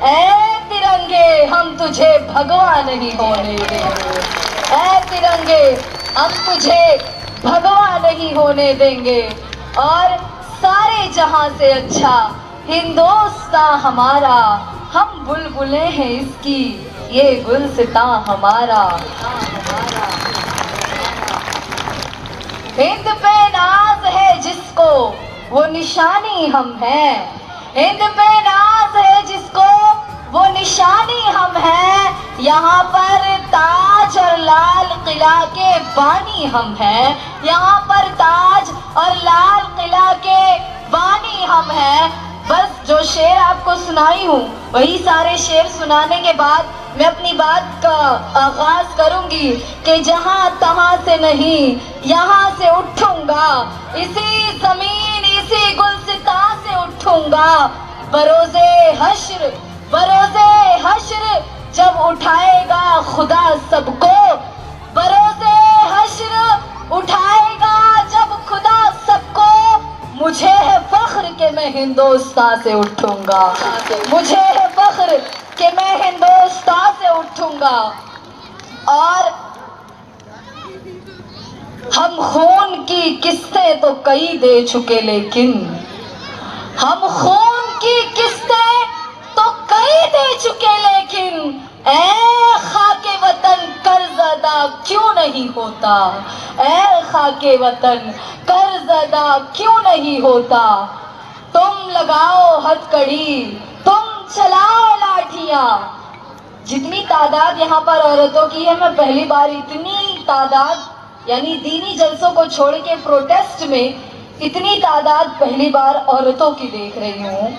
اے ترنگے ہم تجھے بھگوا نہیں ہونے دیں گے، اے ترنگے ہم تجھے بھگوا نہیں ہونے دیں گے، اور سارے جہاں سے اچھا ہندوستاں ہمارا، ہم بلبلیں ہیں اس کی یہ گلستاں ہمارا۔ ہند پہ ناز ہے جس کو وہ نشانی ہم ہیں، ہند پہ ناز ہے جس کو وہ نشانی ہم ہیں، یہاں پر تاج اور لال قلعہ کے بانی ہم ہیں، یہاں پر تاج اور لال قلعہ کے بانی ہم ہیں۔ بس جو شعر آپ کو سنائی ہوں وہی سارے شعر سنانے کے بعد میں اپنی بات کا آغاز کروں گی کہ جہاں تہاں سے نہیں یہاں سے اٹھوں گا، اسی زمین اسی گلستاں سے اٹھوں گا، بروزے حشر بروزے حشر جب اٹھائے گا خدا سب کو، بروزے حشر اٹھائے گا جب خدا سب کو، مجھے ہے فخر کہ میں ہندوستان سے اٹھوں گا، مجھے ہے فخر کہ میں ہندوستان سے اٹھوں گا۔ اور ہم خون کی قسطیں تو کئی دے چکے، لیکن ہم خون کی قسطیں تو کئی دے چکے، لیکن اے خاک وطن قرض ادا کیوں نہیں ہوتا، اے خاک وطن قرض ادا کیوں نہیں ہوتا، تم لگاؤ ہتھ کڑی تم چلاؤ لاٹھیاں۔ جتنی تعداد یہاں پر عورتوں کی ہے، میں پہلی بار اتنی تعداد یعنی دینی جلسوں کو چھوڑ کے پروٹیسٹ میں اتنی تعداد پہلی بار عورتوں کی دیکھ رہی ہوں۔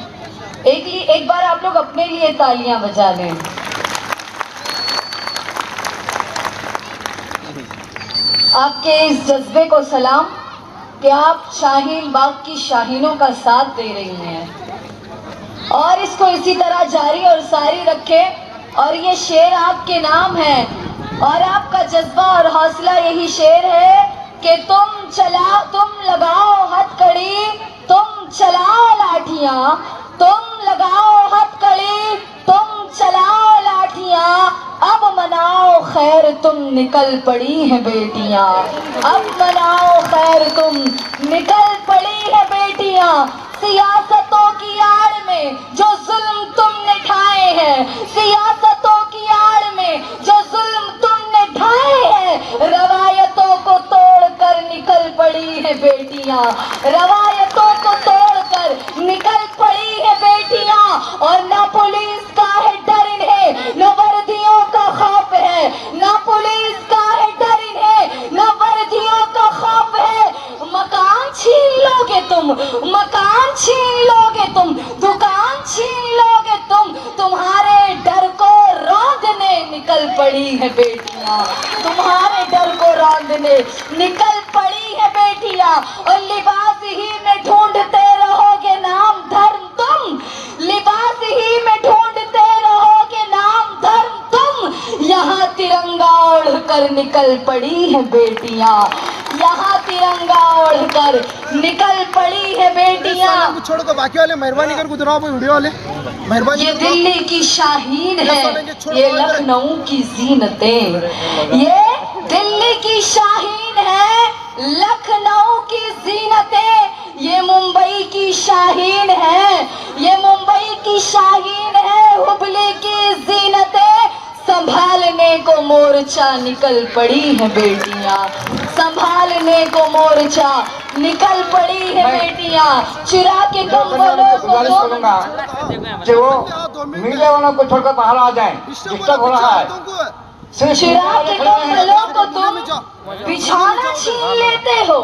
ایک بار آپ لوگ اپنے لیے تالیاں بجا لیں۔ آپ کے اس جذبے کو سلام کہ آپ شاہین باغ کی شاہینوں کا ساتھ دے رہی ہیں، اور اس کو اسی طرح جاری اور ساری رکھے، اور یہ شعر آپ کے نام ہے، اور آپ کا جذبہ اور حوصلہ یہی شعر ہے کہ تم لگاؤ ہتھ کڑی تم چلاؤ لاٹھیاں، تم لگاؤ ہتھ کڑی تم چلاؤ لاٹھیاں، اب مناؤ خیر تم نکل پڑی ہیں بیٹیاں، اب مناؤ خیر تم نکل پڑی ہیں بیٹیاں، سیاستوں کی آڑ میں جو ظلم تم نے ڈھائے ہیں، سیاستوں کی آڑ میں جو ظلم تم نے ڈھائے ہیں، روایتوں کو توڑ کر نکل پڑی ہیں بیٹیاں، روایتوں کو توڑ کر نکل پڑی ہیں بیٹیاں، اور نہ پولیس کا ہے ڈر انہیں نہ وردیوں کا خوف ہے، نہ پولیس کا ہے ڈر انہیں نہ وردیوں کا خوف ہے، مکان چھین لو گے تم، مکان چھین لو گے تم، دکان چھین لو گے تم، تمہارے ڈر کو روندنے نکل پڑی ہے بیٹیاں، تمہارے ڈر کو روندنے نکل پڑی ہے بیٹیاں، اور لباس ہی میں ڈھونڈتے رہو گے نام دھرم تم، لباس ہی میں ڈھونڈتے رہو گے نام دھرم تم، یہاں ترنگا اوڑھ کر نکل پڑی ہے بیٹیاں، یہاں ترنگا اوڑھ کر نکل پڑی ہے بیٹیاں۔ چھوڑ دو باقی والے مہربانی کر گزراؤ ویڈیو والے، یہ دلی کی شاہین ہے، یہ لکھنؤ کی زینتیں، یہ دلی کی شاہین ہے، لکھنؤ کی زینتیں، یہ ممبئی کی شاہین ہے، یہ ممبئی کی شاہین ہے، ہبلی کی زینتیں، سنبھالنے کو مورچہ نکل پڑی ہے بیٹیاں، سنبھالنے کو مورچہ نکل پڑی ہے بیٹیاں، چرا کے کمبلوں کو کہ وہ میڈیا والوں کو چھوڑ کر باہر آ جائیں، ڈسٹرب ہو رہا ہے۔ چرا کے کمبلوں کو تم بچھانا چھین لیتے ہو،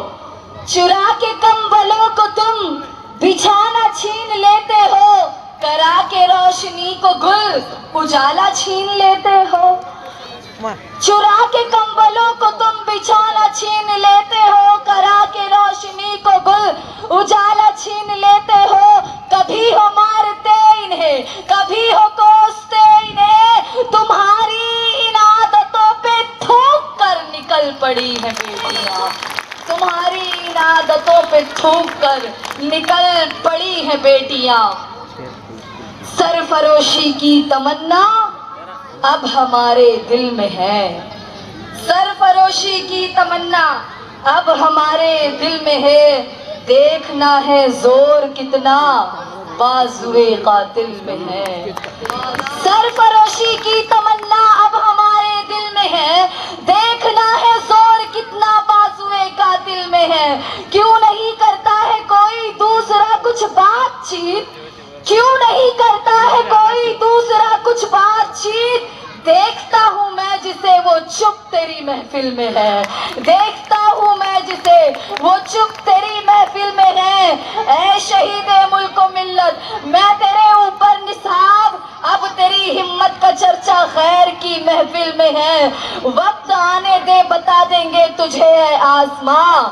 چرا کے کمبلوں کو تم بچھانا چھین لیتے ہو، کرا کے روشنی کو گل اجالا چھین لیتے ہو، چرا کے کمبلوں کو تم بچھانا چھین لیتے ہو، کرا کے روشنی کو گل اجالا چھین لیتے ہو، کبھی ہو مارتے انہیں کبھی ہو کوستے انہیں، تمہاری ان عادتوں پہ تھوک کر نکل پڑی ہے بیٹیاں، تمہاری ان عادتوں پہ تھوک کر نکل پڑی ہے بیٹیاں، सरफरोशी की तमन्ना अब हमारे दिल में है, सरफरोशी की तमन्ना अब हमारे दिल में है, देखना है जोर कितना बाजुए कातिल में है। सरफरोशी की तमन्ना अब हमारे दिल में है, देखना है जोर कितना बाजुए कातिल में है। क्यों नहीं करता है कोई दूसरा कुछ बातचीत, क्यों नहीं करता है कोई दूसरा कुछ बातचीत, देखता हूँ मैं जिसे वो चुप तेरी महफिल में है, देखता हूँ मैं जिसे वो चुप तेरी महफिल में है। ऐ शहीदे मुल्क व मिल्लत मैं तेरे ऊपर निसाब, अब तेरी हिम्मत का चर्चा खैर की महफिल में है। वक्त आने दे बता देंगे तुझे है आसमां,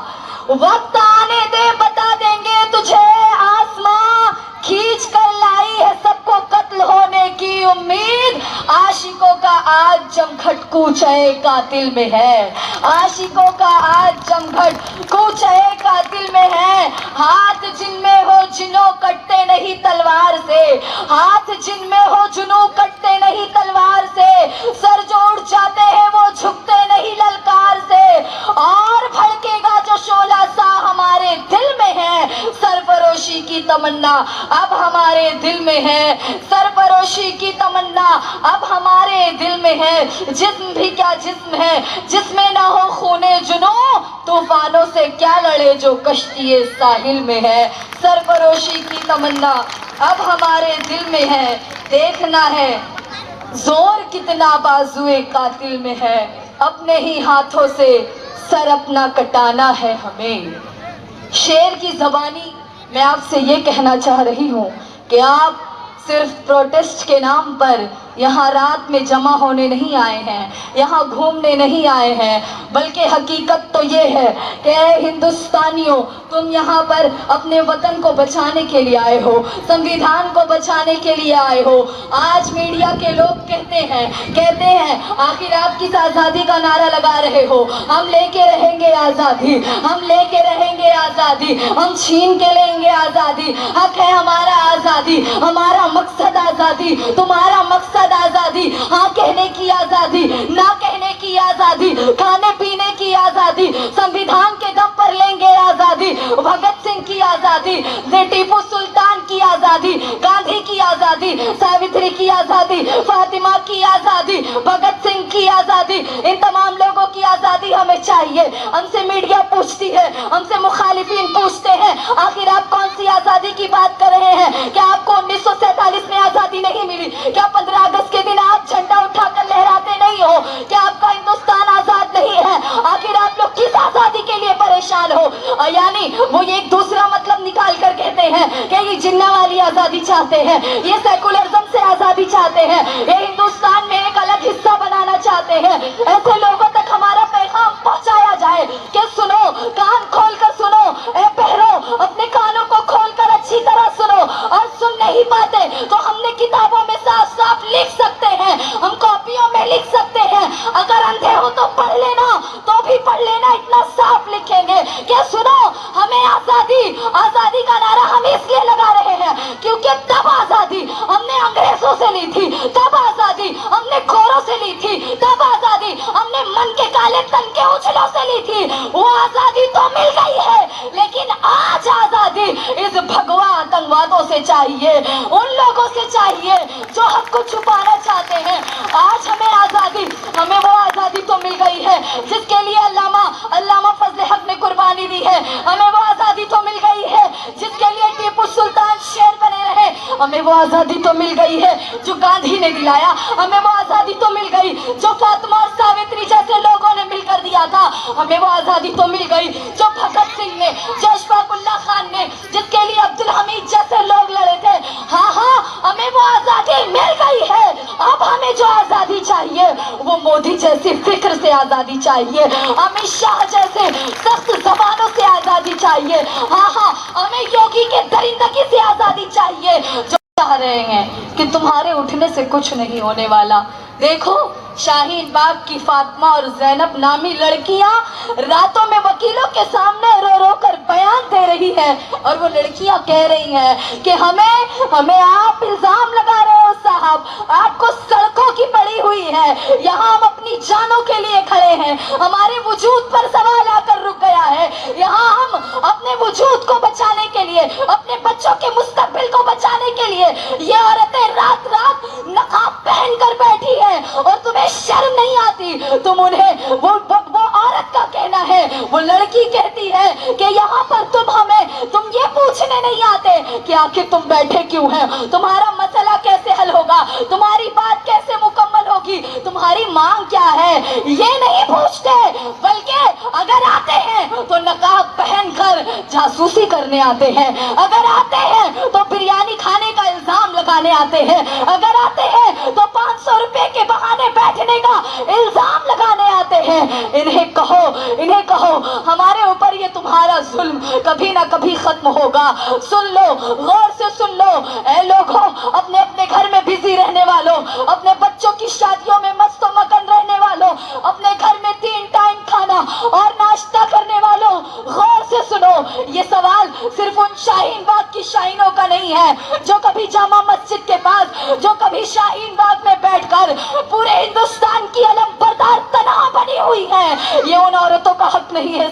वक्त आने दे बता देंगे तुझे आसमां, खींच कर लाई है सबको कत्ल होने की उम्मीद, आशिकों का आज जमघट कूचे कातिल में है, आशिकों का आज जमघट कूचे कातिल में है। हाथ जिनमें हो जिनो कटते नहीं तलवार से, हाथ जिनमें हो जुनू कटते नहीं तलवार से, सर जो उड़ जाते हैं वो झुकते नहीं ललकार से, और भड़केगा जो शोला सा हमारे दिल में है, सरफरोशी की तमन्ना अब हमारे दिल में है, सरफरोशी की तमन्ना अब हमारे दिल में है। जिस्म भी क्या जिस्म है जिसमें ना हो खूने जुनू, तूफानों से क्या लड़े जो कश्ती साहिल में है, सरफरोशी की तमन्ना अब हमारे दिल में है, देखना है जोर कितना बाजुए कातिल में है, अपने ही हाथों से सर अपना कटाना है हमें। शेर की ज़बानी मैं आपसे ये कहना चाह रही हूँ कि आप सिर्फ प्रोटेस्ट के नाम पर यहाँ रात में जमा होने नहीं आए हैं, यहाँ घूमने नहीं आए हैं, बल्कि हकीकत तो ये है कि हिंदुस्तानियों तुम यहाँ पर अपने वतन को बचाने के लिए आए हो, संविधान को बचाने के लिए आए हो। आज मीडिया के लोग कहते हैं आखिर आप किस आज़ादी का नारा लगा रहे हो, हम लेके रहेंगे आज़ादी, हम लेके रहेंगे आज़ादी, हम छीन के लेंगे आज़ादी, हक है हमारा आज़ादी, हमारा मकसद आज़ादी, तुम्हारा मकसद आज़ादी, हाँ कहने की आज़ादी, ना कहने की आज़ादी, खाने पीने की आज़ादी, संविधान के दम पर लेंगे आज़ादी, भगत सिंह की आज़ादी, टीपू सुल्तान की आज़ादी, गांधी की आज़ादी, सावित्री की आज़ादी, फातिमा की आज़ादी, भगत सिंह की आज़ादी, इन तमाम लोगों की आज़ादी हमें चाहिए। हमसे मीडिया पूछती है, हमसे मुखालिफिन पूछते हैं आखिर आप कौन सी आज़ादी की बात कर रहे हैं, क्या आपको 1947 में आज़ादी नहीं मिली, क्या 15 अगस्त के दिन आप झंडा उठाकर लहराते नहीं हो, क्या आपका हिंदुस्तान आज़ाद नहीं है, आखिर आप लोग किस आज़ादी के लिए परेशान हो। यानी वो एक दूसरा मतलब निकाल कर कहते हैं कि ये जिन्ना वाली आज़ादी चाहते हैं, ये सेकुलरिज्म से आज़ादी चाहते हैं, ये हिंदुस्तान में एक अलग हिस्सा बनाना चाहते हैं। ऐसे लोगों तक हमारा पैगाम पहुंचाया जाए कि सुनो, कान खोल कर सुनो, ए बहरो अपने कानों को खोल कर अच्छी तरह सुनो, और सुन नहीं पाते तो हमने किताबों में साफ साफ लिख सकते हैं, हम कॉपियों में लिख सकते हैं, अगर अंधे हो तो पढ़ लेना, तो भी पढ़ लेना, इतना साफ लिखेंगे कि सुनो हमें आज़ादी, आज़ादी का नारा हम इसलिए लगा रहे हैं क्योंकि तब आज़ादी हमने अंग्रेजों से ली थी, तब आज़ादी हमने खोरों से ली थी, तब आज़ादी हमने मन के काले तन के उछलों से ली थी। वो आज़ादी तो मिल गई है, लेकिन आज आज़ादी इस भगवा आतंकवादों से चाहिए, उन लोगों से चाहिए जो हक को छुपाना चाहते हैं। आज हमें आज़ादी, हमें वो आज़ादी तो मिल गई है जिसके लिए अल्लामा फजल हक ने कुर्बानी दी है, हमें वो आज़ादी तो मिल गई है जिसके लिए टीपू सुल्तान शेर बने रहे, हमें वो आज़ादी तो मिल गई है जो गांधी ने दिलाया, हमें वो आज़ादी तो मिल गई जो फातिमा और सावित्री जैसे लोगों ने मिलकर दिया था, हमें वो आज़ादी तो मिल गई जो भगत सिंह ने, जो अशफाकुल्लाह खान ने, जिसके लिए अब्दुल हमीद जैसे लोग लड़े थे। हाँ हाँ, हमें वो आज़ादी मिल गई है। अब हमें जो आज़ादी चाहिए वो मोदी जैसी फिक्र से आज़ादी चाहिए, अमित शाह जैसे सख्त जबानों से आज़ादी चाहिए। हाँ हाँ, हमें योगी के दरिंदगी से आज़ादी चाहिए जो चाह रहे हैं कि तुम्हारे उठने से कुछ नहीं होने वाला। देखो, शाहीन बाग की फातिमा और ज़ैनब नामी लड़कियां रातों में वकीलों के सामने रो रो कर बयान दे रही رہی ہیں اور وہ لڑکیاں کہہ رہی ہیں کہ ہمیں آپ الزام لگا رہے ہو صاحب, آپ کو سڑکوں کی پڑی ہوئی ہے, یہاں ہم اپنی جانوں کے لیے کھڑے ہیں, ہمارے وجود پر سوال آ کر رک گیا ہے, یہاں ہم اپنے وجود کو بچانے کے لیے, اپنے بچوں کے مستقبل کو بچانے کے لیے یہ عورتیں رات رات نقاب پہن کر بیٹھی ہیں اور تمہیں شرم نہیں آتی. تم انہیں وہ عورت کا کہنا ہے, وہ لڑکی کہتی ہے کہ یہاں پر تم یہ پوچھنے نہیں آتے کہ آخر تم بیٹھے کیوں ہیں, تمہارا مسئلہ کیسے حل ہوگا, تمہاری بات کیسے مکمل ہوگی, تمہاری مانگ کیا ہے, یہ نہیں پوچھتے. بلکہ اگر آتے ہیں تو نقاب پہن کر جاسوسی کرنے آتے ہیں, اگر آتے ہیں تو بریانی کھانے کا الزام لگانے آتے ہیں, اگر آتے ہیں تو 500 روپے کے بہانے بیٹھنے کا الزام لگانے آتے ہیں. انہیں کہو ہمارے اوپر یہ تمہارا ظلم کبھی نہ کبھی ختم ہوگا. سن لو, غور سے سن لو اے لوگوں, اپنے اپنے گھر میں بزی رہنے والوں, اپنے بچوں کی شادیوں میں مست و مگن رہنے والوں, اپنے گھر میں 3 ٹائم کھانا اور ناشتہ کرنے والوں, غور سے سنو. یہ سوال صرف ان شاہین باغ کی شاہینوں کا نہیں ہے جو کبھی جامع مسجد کے پاس, جو کبھی شاہین باغ میں بیٹھ کر پورے ہندوستان کی علم بردار تنہا بنی ہوئی ہے. یہ ان عورتوں کا حق نہیں ہے,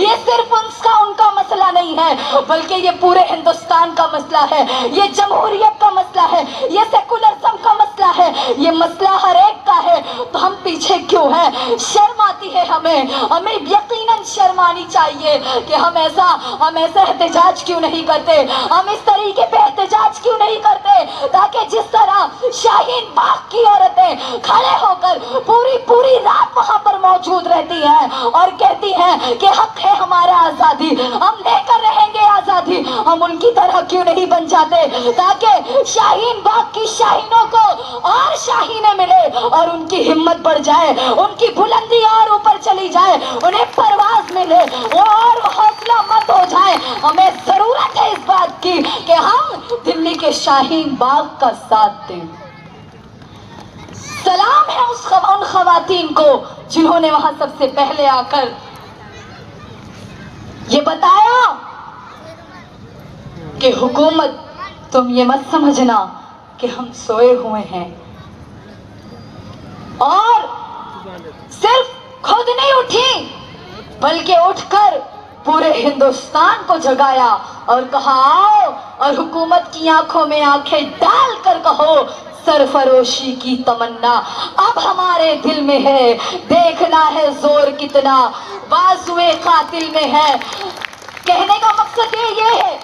یہ صرف ان کا مسئلہ نہیں ہے, بلکہ یہ پورے ہندوستان کا مسئلہ ہے, یہ جمہوریت کا مسئلہ ہے, یہ سیکولرزم کا مسئلہ ہے, یہ مسئلہ ہر ایک کا ہے. تو ہم پیچھے کیوں ہیں؟ شرم آتی ہے ہمیں یقیناً شرم آنی چاہیے کہ ہم ایسا احتجاج کیوں نہیں کرتے, ہم اس طریقے پہ احتجاج کیوں نہیں کرتے تاکہ جس طرح شاہین باغ کی عورتیں کھڑے ہو کر پوری رات وہاں پر موجود رہتی ہیں اور کہتی ہیں کہ حق ہے ہمارا آزادی, ہم لے کر رہیں گے آزادی, ہم ان کی طرح کیوں نہیں بن جاتے تاکہ شاہین باغ کی شاہینوں کو اور شاہینیں ملے اور ان کی ہمت بڑھ جائے, ان کی بلندی اور اوپر چلی جائے, انہیں پرواز ملے, وہ اور حوصلہ مند ہو جائے. ہمیں ضرورت ہے اس بات کی کہ ہم دلی کے شاہین باغ کا ساتھ دیں. سلام ہے ان خواتین کو جنہوں نے وہاں سب سے پہلے آ کر یہ بتایا کہ حکومت تم یہ مت سمجھنا کہ ہم سوئے ہوئے ہیں, اور صرف خود نہیں اٹھی بلکہ اٹھ کر پورے ہندوستان کو جگایا اور کہا آؤ, اور حکومت کی آنکھوں میں آنکھیں ڈال کر کہو سرفروشی کی تمنا اب ہمارے دل میں ہے, دیکھنا ہے زور کتنا بازوئے قاتل میں ہے. کہنے کا مقصد یہ ہے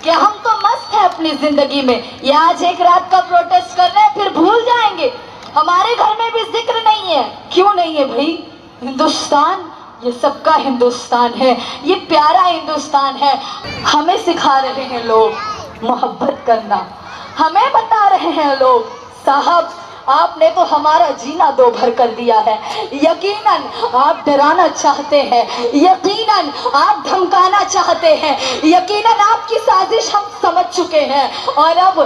کہ ہم تو مست ہیں اپنی زندگی میں, یہ آج ایک رات کا پروٹیسٹ کر رہے ہیں پھر بھول جائیں گے. ہمارے گھر میں بھی ذکر نہیں ہے, کیوں نہیں ہے بھائی؟ ہندوستان یہ سب کا ہندوستان ہے, یہ پیارا ہندوستان ہے. ہمیں سکھا رہے ہیں لوگ محبت کرنا, ہمیں بتا رہے ہیں لوگ صاحب آپ نے تو ہمارا جینا دو بھر کر دیا ہے, یقیناً آپ ڈرانا چاہتے ہیں, یقیناً آپ دھمکانا چاہتے ہیں, یقیناً آپ کی سازش ہم سمجھ چکے ہیں, اور اب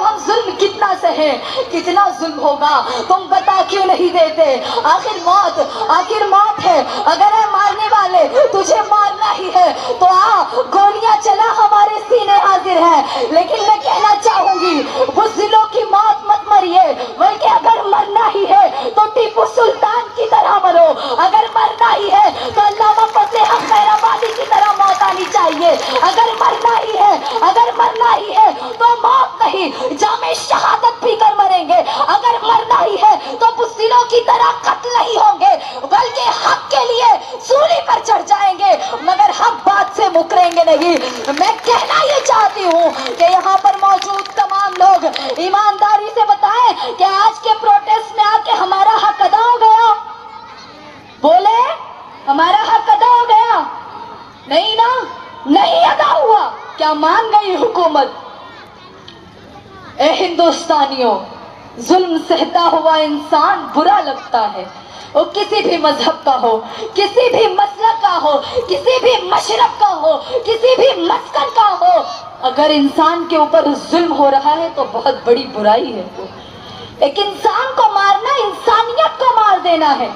ہم ظلم کتنا سہیں, کتنا ظلم ہوگا تم بتا کیوں نہیں دیتے؟ آخر موت ہے, اگر ہے مارنے والے تجھے مارنا ہی ہے تو گولیاں چلا ہمارے سینے حاضر ہیں. لیکن میں کہنا چاہوں گی بزدلوں کی موت مت مریے, بلکہ اگر مرنا ہی ہے تو ٹیپو سلطان کی طرح مرو, اگر مرنا ہی ہے تو علامہ فضل حق میرآبادی کی طرح موت آنی چاہیے, اگر مرنا ہی ہے تو موت نہیں جامِ شہادت پی کر مریں گے, اگر مرنا ہی ہے تو بزدلوں کی طرح قتل نہیں ہوں گے بلکہ حق کے لیے سولی پر چڑھ جائیں گے, مگر حق بات سے مکریں گے نہیں. میں کہنا یہ چاہتی ہوں کہ یہاں پر موجود تمام لوگ ایمانداری سے بتائیں کہ آج کے پروٹیسٹ میں آ کے ہمارا حق ادا ہو گیا؟ بولے ہمارا حق ادا ہو گیا؟ نہیں نا, نہیں ادا ہوا. کیا مان گئی حکومت؟ اے ہندوستانیوں, ظلم سہتا ہوا انسان برا لگتا ہے, وہ کسی بھی مذہب کا ہو, کسی بھی مسلک کا ہو, کسی بھی مشرب کا ہو, کسی بھی مسکن کا ہو. اگر انسان کے اوپر ظلم ہو رہا ہے تو بہت بڑی برائی ہے. ایک انسان کو مارنا انسانیت کو مار دینا ہے.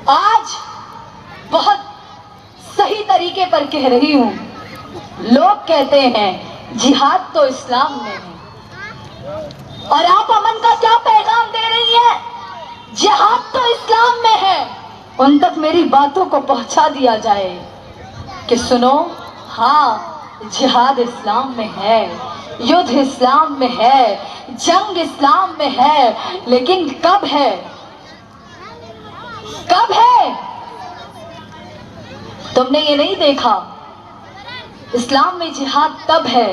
آج بہت सही तरीके पर कह रही हूँ। लोग कहते हैं जिहाद तो इस्लाम में है, और आप अमन का क्या पैगाम दे रही है? जिहाद तो इस्लाम में है। उन तक मेरी बातों को पहुंचा दिया जाए कि सुनो, हाँ जिहाद इस्लाम में है, युद्ध इस्लाम में है, जंग इस्लाम में है, लेकिन कब है? कब है? तुमने ये नहीं देखा? इस्लाम में जिहाद तब है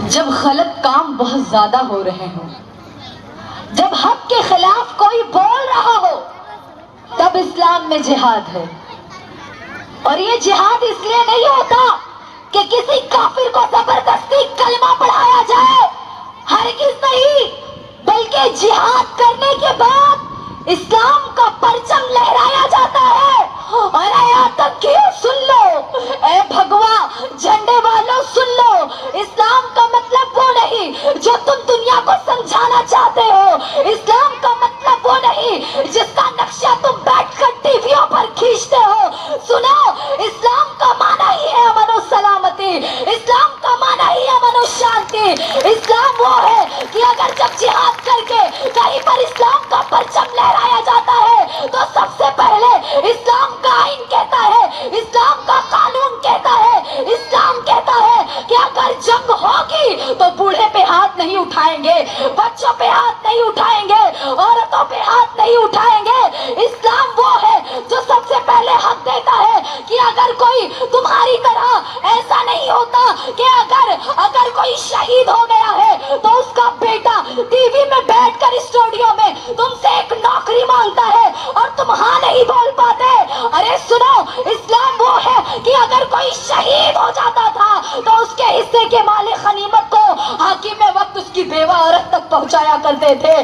जब गलत काम बहुत ज्यादा हो रहे हो, जब हक के खिलाफ कोई बोल रहा हो, तब इस्लाम में जिहाद है। और ये जिहाद इसलिए नहीं होता कि किसी काफिर को जबरदस्ती कलमा पढ़ाया जाए, हरगिज़ नहीं, बल्कि जिहाद करने के बाद इस्लाम का परचम लहराया जाता है। और ऐ आतंकियों सुन लो, ऐ भगवा झंडे वालों सुन लो, इस्लाम का मतलब वो नहीं जो तुम दुनिया को समझाना चाहते हो। इस्लाम का मतलब वो नहीं जिसका नक्शा तुम बैठकर टीवियों पर खींचते हो। सुनो, इस्लाम का माना ही है अमन और सलामती, इस्लाम का माना ही है अमन और शांति। इस्लाम वो है कि अगर जब जिहाद करके कहीं पर इस्लाम का परचम लहराया जाता है तो सबसे पहले इस्लाम का आईन कहता है, इस्लाम का कानून कहता है, इस्लाम कहता है कि अगर जंग होगी तो बूढ़े पे हाथ नहीं उठाएंगे, बच्चों पे हाथ नहीं उठाएंगे, औरतों पे हाथ नहीं उठाएंगे। इस्लाम वो है जो सबसे पहले हक देता है कि अगर कोई तुम्हारी तरह ऐसा नहीं होता कि अगर कोई शहीद हो गया है तो उसका बेटा टीवी में बैठकर स्टूडियो में तुमसे एक नौकरी मांगता है और तुम हाँ नहीं बोल पाते। अरे सुनो, इस्लाम वो है कि अगर कोई शहीद हो जाता था तो उसके हिस्से के माले गनीमत को हाकिम वक्त उसकी बेवा औरत तक पहुंचाया करते थे।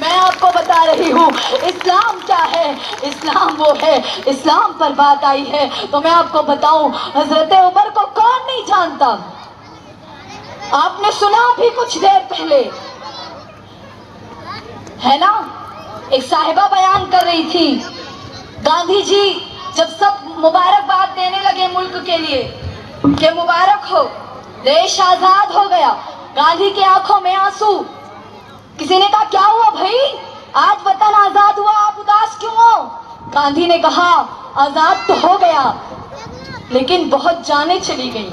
मैं आपको बता रही हूँ इस्लाम क्या है। इस्लाम वो है, इस्लाम पर बात आई है तो मैं आपको बताऊं, हजरत उमर को कौन नहीं जानता? आपने सुना भी कुछ देर पहले, है ना, एक साहिबा बयान कर रही थी, गांधी जी जब सब मुबारकबाद देने लगे मुल्क के लिए कि मुबारक हो, देश आजाद हो गया, गांधी की आंखों में आंसू। किसी ने कहा क्या हुआ भाई, आज वतन आजाद हुआ, आप उदास क्यों हो? गांधी ने कहा आजाद तो हो गया लेकिन बहुत जानें चली गई।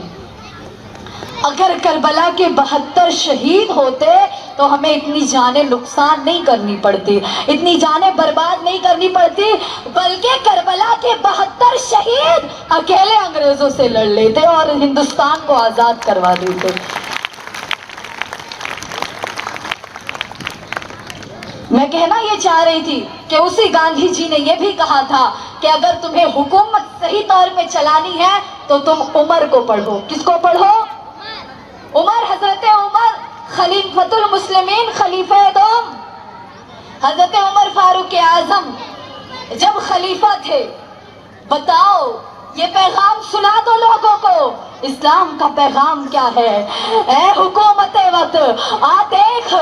अगर करबला के 72 शहीद होते तो हमें इतनी जानें नुकसान नहीं करनी पड़ती, इतनी जानें बर्बाद नहीं करनी पड़ती, बल्कि करबला के 72 शहीद अकेले अंग्रेजों से लड़ लेते और हिंदुस्तान को आजाद करवा देते। मैं कहना ये चाह रही थी कि उसी गांधी जी ने ये भी कहा था कि अगर तुम्हें हुकूमत सही तौर पे चलानी है तो तुम उमर को पढ़ो। किसको पढ़ो? उमर, हजरत उमर खलीफतुल मुस्लिमीन, खलीफे दोम, हजरत उमर फारूक आजम जब खलीफा थे। बताओ, ये पैगाम सुना दो लोगों को, इस्लाम का पैगाम क्या है। ए हुकूमत वक्त, आ देख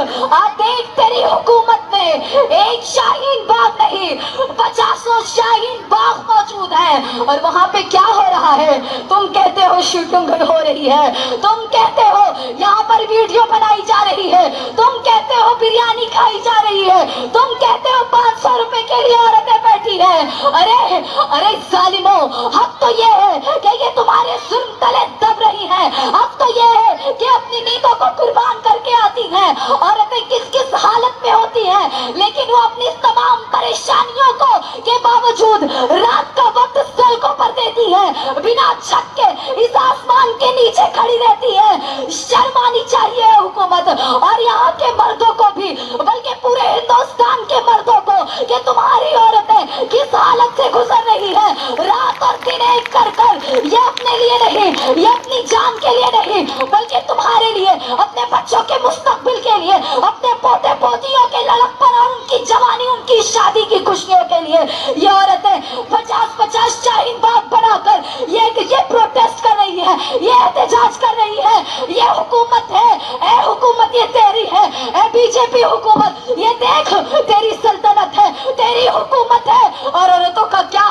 तेरी हुकूमत में एक शाहीन बाग नहीं 50 शाहीन बाग मौजूद है। और वहाँ पे क्या हो रहा है? तुम कहते हो शूटिंग हो रही है, तुम कहते हो यहाँ पर वीडियो बनाई जा रही है, तुम कहते हो बिरयानी खाई जा रही है, तुम कहते हो 500 रुपए के लिए औरतें बैठी है। अरे जालिमो, हक तो ये है कि ये तुम्हारे जुल्म तले दब रही है। अब तो ये है कि अपनी नींदों को कुर्बान करके आती हैं। औरतें किस किस हालत में होती हैं, लेकिन वो अपनी तमाम परेशानियों को के बावजूद रात का वक्त सड़कों पर देती है, बिना छत के इस आसमान के नीचे खड़ी रहती है। शर्म आनी चाहिए हुकूमत और यहाँ के मर्दों को भी, बल्कि पूरे हिंदुस्तान के मर्दों को, कि तुम्हारी औरतें किस हालत से गुजर रही है, रात और दिन एक कर ये अपने लिए नहीं, ये अपनी जान के लिए नहीं, बल्कि तुम्हारे लिए, अपने बच्चों के मुस्तकबिल के लिए, अपने पोते पोतियों के लड़कपन और उनकी जवानी, उनकी शादी की खुशियों के लिए ये औरतें 50-50 शाहीन बाग बनाकर ये प्रोटेस्ट कर रही है, ये एहतजाज कर रही है। ये हुकूमत है, ए हुकूमत ये तेरी है, ए बीजेपी हुकूमत ये देख तेरी सल्तनत है, तेरी हुकूमत है। और औरतों का क्या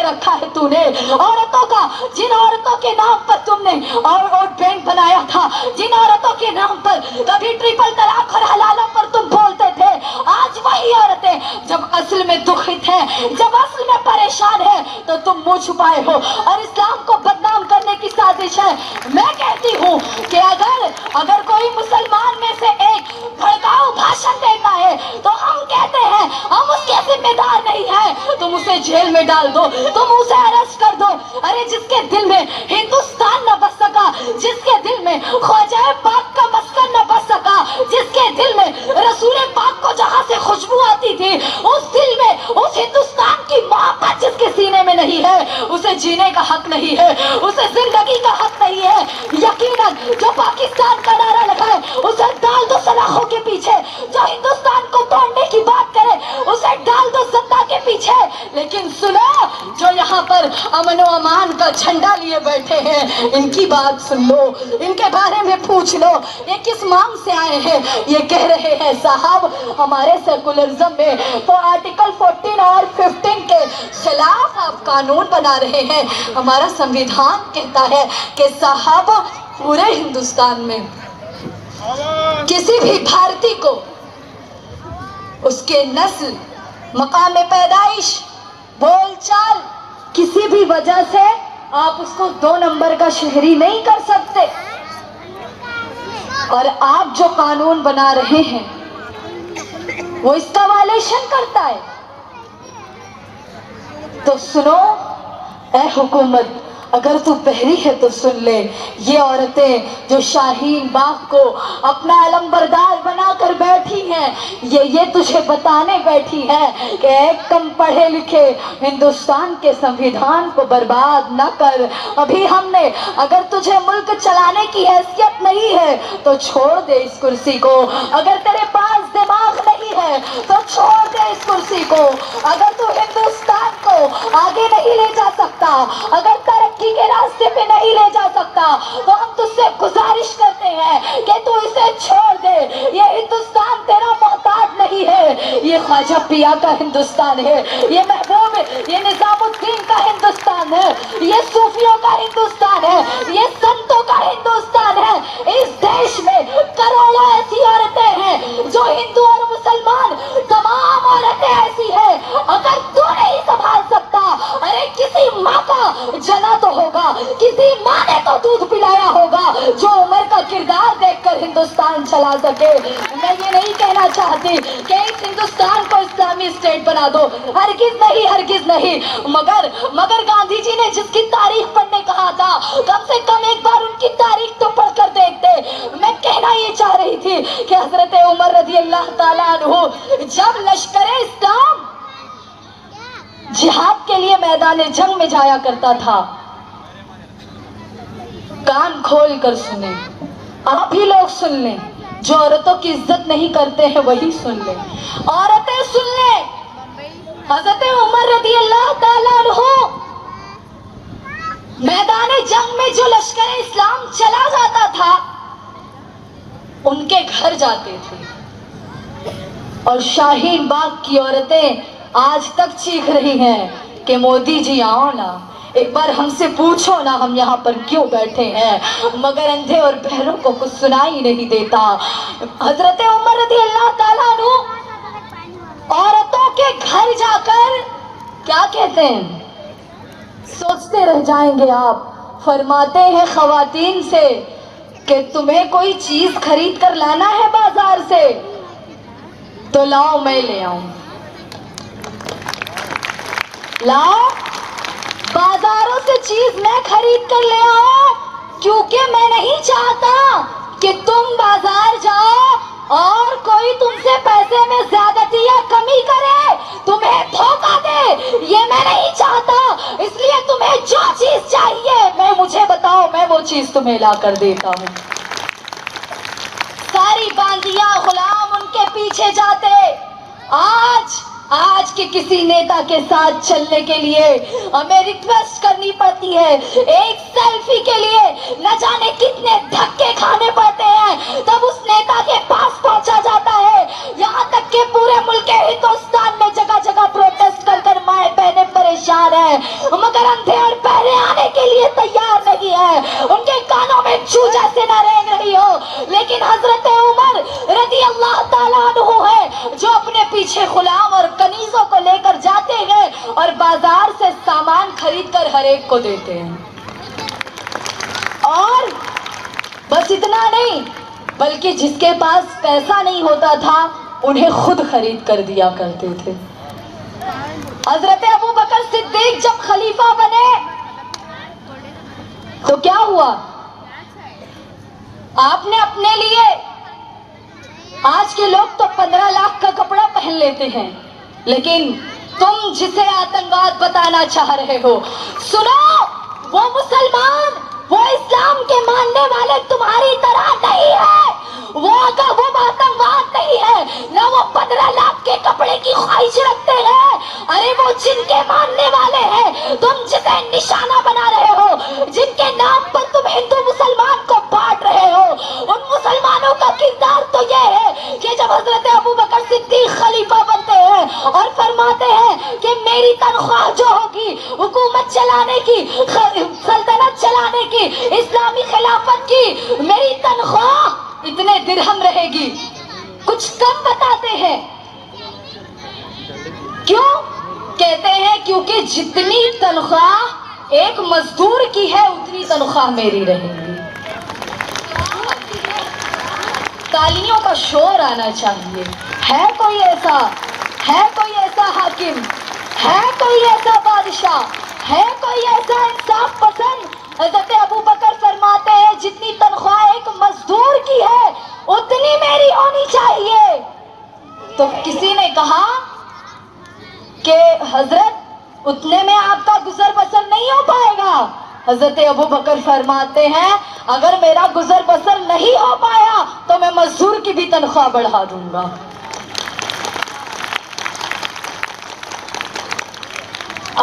रखा है तूने औरतों का, जिन औरतों के नाम पर तुमने और वोट बैंक बनाया था, जिन औरतों के नाम पर कभी ट्रिपल तलाक और हलाला पर तुम बोलते थे, आज वही औरतें जब असल में दुखित है, जब असल में परेशान है, तो तुम मुंह छुपाए हो और इस्लाम को बदनाम करने की साजिश है। मैं कहती हूँ कि अगर कोई मुसलमान में से एक भड़काऊ भाषण देता है तो हम कहते हैं हम उसके जिम्मेदार नहीं है, तुम उसे जेल में डाल दो, तुम उसे अरेस्ट कर दो। अरे जिसके दिल में हिंदुस्तान न बस सका, जिसके दिल में ख्वाजा पाक का मस्कन न बस सका, जिसके दिल में रसूल पाक को जहाँ से खुशबू आती थी, उस दिल में उस हिंदुस्तान की मोहब्बत जिसके सीने में नहीं है, उसे जीने का हक नहीं है, उसे जिंदगी का हक नहीं है। यकीनन जो पाकिस्तान का नारा लगाए उसे डाल दो सलाखों के पीछे, जो हिंदुस्तान को तोड़ने की बात करे उसे डाल दो सत्ता के पीछे। लेकिन सुनो, जो यहाँ पर अमन व अमान का झंडा लिए बैठे हैं, इनकी बात सुन लो, इनके बारे में पूछ लो, ये किस मांग से आए हैं। ये कह रहे हैं साहब हमारे सेकुलरिज्म में तो आर्टिकल 14 और 15 के खिलाफ आप कानून बना रहे हैं। हमारा संविधान कहता है कि साहब पूरे हिंदुस्तान में किसी भी भारतीय को उसके नस्ल, मकाम पैदाइश, बोलचाल, किसी भी वजह से आप उसको 2 नंबर का शहरी नहीं कर सकते। और आप जो कानून बना रहे हैं वो इसका वायलेशन करता है। तो सुनो ऐ हुकूमत, अगर तू बहरी है तो सुन ले, ये औरतें जो शाहीन बाग को अपना अलंबरदार बनाकर बैठी हैं, ये तुझे बताने बैठी हैं कि एक कम पढ़े लिखे हिंदुस्तान के संविधान को बर्बाद न कर। अभी हमने, अगर तुझे मुल्क चलाने की हैसियत नहीं है तो छोड़ दे इस कुर्सी को, अगर तेरे पास दिमाग नहीं है तो छोड़ दे इस कुर्सी को, अगर तू हिंदुस्तान को आगे नहीं ले जा सकता, अगर तरक्की के रास्ते पे नहीं ले जा सकता, तो हम तुझसे गुजारिश करते हैं कि तू इसे छोड़ दे। ये हिंदुस्तान तेरा मोहताज नहीं है, ये ख्वाजा पिया का हिंदुस्तान है, ये महबूब, ये निजामुद्दीन का हिंदुस्तान है, ये सूफियों का हिंदुस्तान है, ये संतों का हिंदुस्तान है। इस देश में करोड़ों ऐसी औरतें हैं जो हिंदू और मुसलमान तमाम औरतें ऐसी है। अगर तू नहीं संभाल सकता, अरे किसी माँ का जना तो होगा, किसी माँ ने तो दूध पिलाया होगा जो उमर का किरदार देखकर हिंदुस्तान चला सके। मैं ये नहीं कहना चाहती कि इस हिंदुस्तान को इस्लामी स्टेट बना दो, हरगिज नहीं, हरगिज नहीं। मगर गांधी जी ने जिसकी तारीख पढ़ने कहा था, कम से कम एक बार उनकी तारीख तो पढ़कर देखते। मैं कहना ये चाह रही थी कि हजरत उमर रज़ी अल्लाह ताला अन्हु जब लश्करे इस्लाम जिहाद के लिए मैदान जंग में जाया करता था, कान खोल कर सुने, आप ही लोग सुन लें, जो औरतों की इज्जत नहीं करते हैं वही सुन लें, औरतें सुन लें। हजरत उमर रज़ी अल्लाह ताला अन्हु मैदान जंग में जो लश्कर इस्लाम चला जाता था उनके घर जाते थे, और शाहीन बाग की औरतें आज तक चीख रही हैं कि मोदी जी आओ ना, एक बार हमसे पूछो ना हम यहाँ पर क्यों बैठे हैं। मगर अंधे और बहरों को कुछ सुनाई नहीं देता। हजरत उमर रज़ी अल्लाह ताला अन्हु औरतों के घर जाकर क्या कहते हैं, सोचते रह जाएंगे आप। फरमाते हैं खवातीन से कि तुम्हें कोई चीज खरीद कर लाना है बाजार से तो लाओ मैं ले आऊं, लाओ बाजारों से चीज मैं खरीद कर ले आओ, क्योंकि मैं नहीं चाहता कि तुम बाजार जाओ और कोई तुमसे पैसे में ज्यादती या कमी करे, तुम्हें धोखा दे, ये मैं नहीं चाहता। इसलिए तुम्हें जो चीज चाहिए मैं मुझे बताओ, मैं वो चीज तुम्हें ला कर देता हूँ। सारी बांदियां गुलाम उनके पीछे जाते। आज के किसी नेता के साथ चलने के लिए हमें रिक्वेस्ट करनी पड़ती है, एक सेल्फी के लिए न जाने कितने धक्के खाने पड़ते हैं, तब उस नेता के पास पहुंचा जाता है। यहाँ तक कि पूरे मुल्क हिंदुस्तान में जगह जगह प्रोटेस्ट कर माए बहने परेशान ہے مگر اندھے اور بہرے آنے کے لیے تیار نہیں ہے. ان کے کانوں میں چھو جیسے نہ رینگ رہی ہو. لیکن حضرت عمر رضی اللہ تعالیٰ عنہ ہے جو اپنے پیچھے غلام اور کنیزوں کو لے کر جاتے ہیں اور بازار سے سامان خرید کر ہر ایک کو دیتے ہیں. اور بس اتنا نہیں بلکہ جس کے پاس پیسہ نہیں ہوتا تھا انہیں خود خرید کر دیا کرتے تھے. حضرت ابو بکر صدیق جب خلیفہ بنے تو کیا ہوا؟ آپ نے اپنے لیے آج کے لوگ تو 15 لاکھ کا کپڑا پہن لیتے ہیں لیکن تم جسے آتنکواد بتانا چاہ رہے ہو سنو وہ مسلمان وہ اسلام کے ماننے والے تمہاری طرح نہیں ہے. وہ آتنکواد نہیں ہے نہ وہ 15 لاکھ کے کپڑے کی خواہش رکھتے ہیں. ارے وہ جن کے ماننے والے ہیں تم جسے نشانہ بنا رہے ہو جن کے نام پر تم ہندو مسلمان کو بانٹ رہے ہو ان مسلمانوں کا کردار تو یہ ہے کہ جب حضرت ابو بکر صدیق خلیفہ بنتے ہیں اور فرماتے ہیں کہ میری تنخواہ جو ہوگی حکومت چلانے کی سلطنت چلانے کی اسلامی خلافت کی میری تنخواہ اتنے درہم رہے گی. کچھ کم بتاتے ہیں. کیوں؟ کہتے ہیں کیونکہ جتنی تنخواہ ایک مزدور کی ہے اتنی تنخواہ میری رہے گی. تالیوں کا شور آنا چاہیے. ہے کوئی ایسا حاکم ہے کوئی ایسا بادشاہ ہے کوئی ایسا انصاف پسند؟ حضرت ابو بکر فرماتے ہیں جتنی تنخواہ ایک مزدور کی ہے اتنی میری ہونی چاہیے. تو کسی نے کہا کہ حضرت اتنے میں آپ کا گزر بسر نہیں ہو پائے گا. حضرت ابو بکر فرماتے ہیں اگر میرا گزر بسر نہیں ہو پایا تو میں مزدور کی بھی تنخواہ بڑھا دوں گا.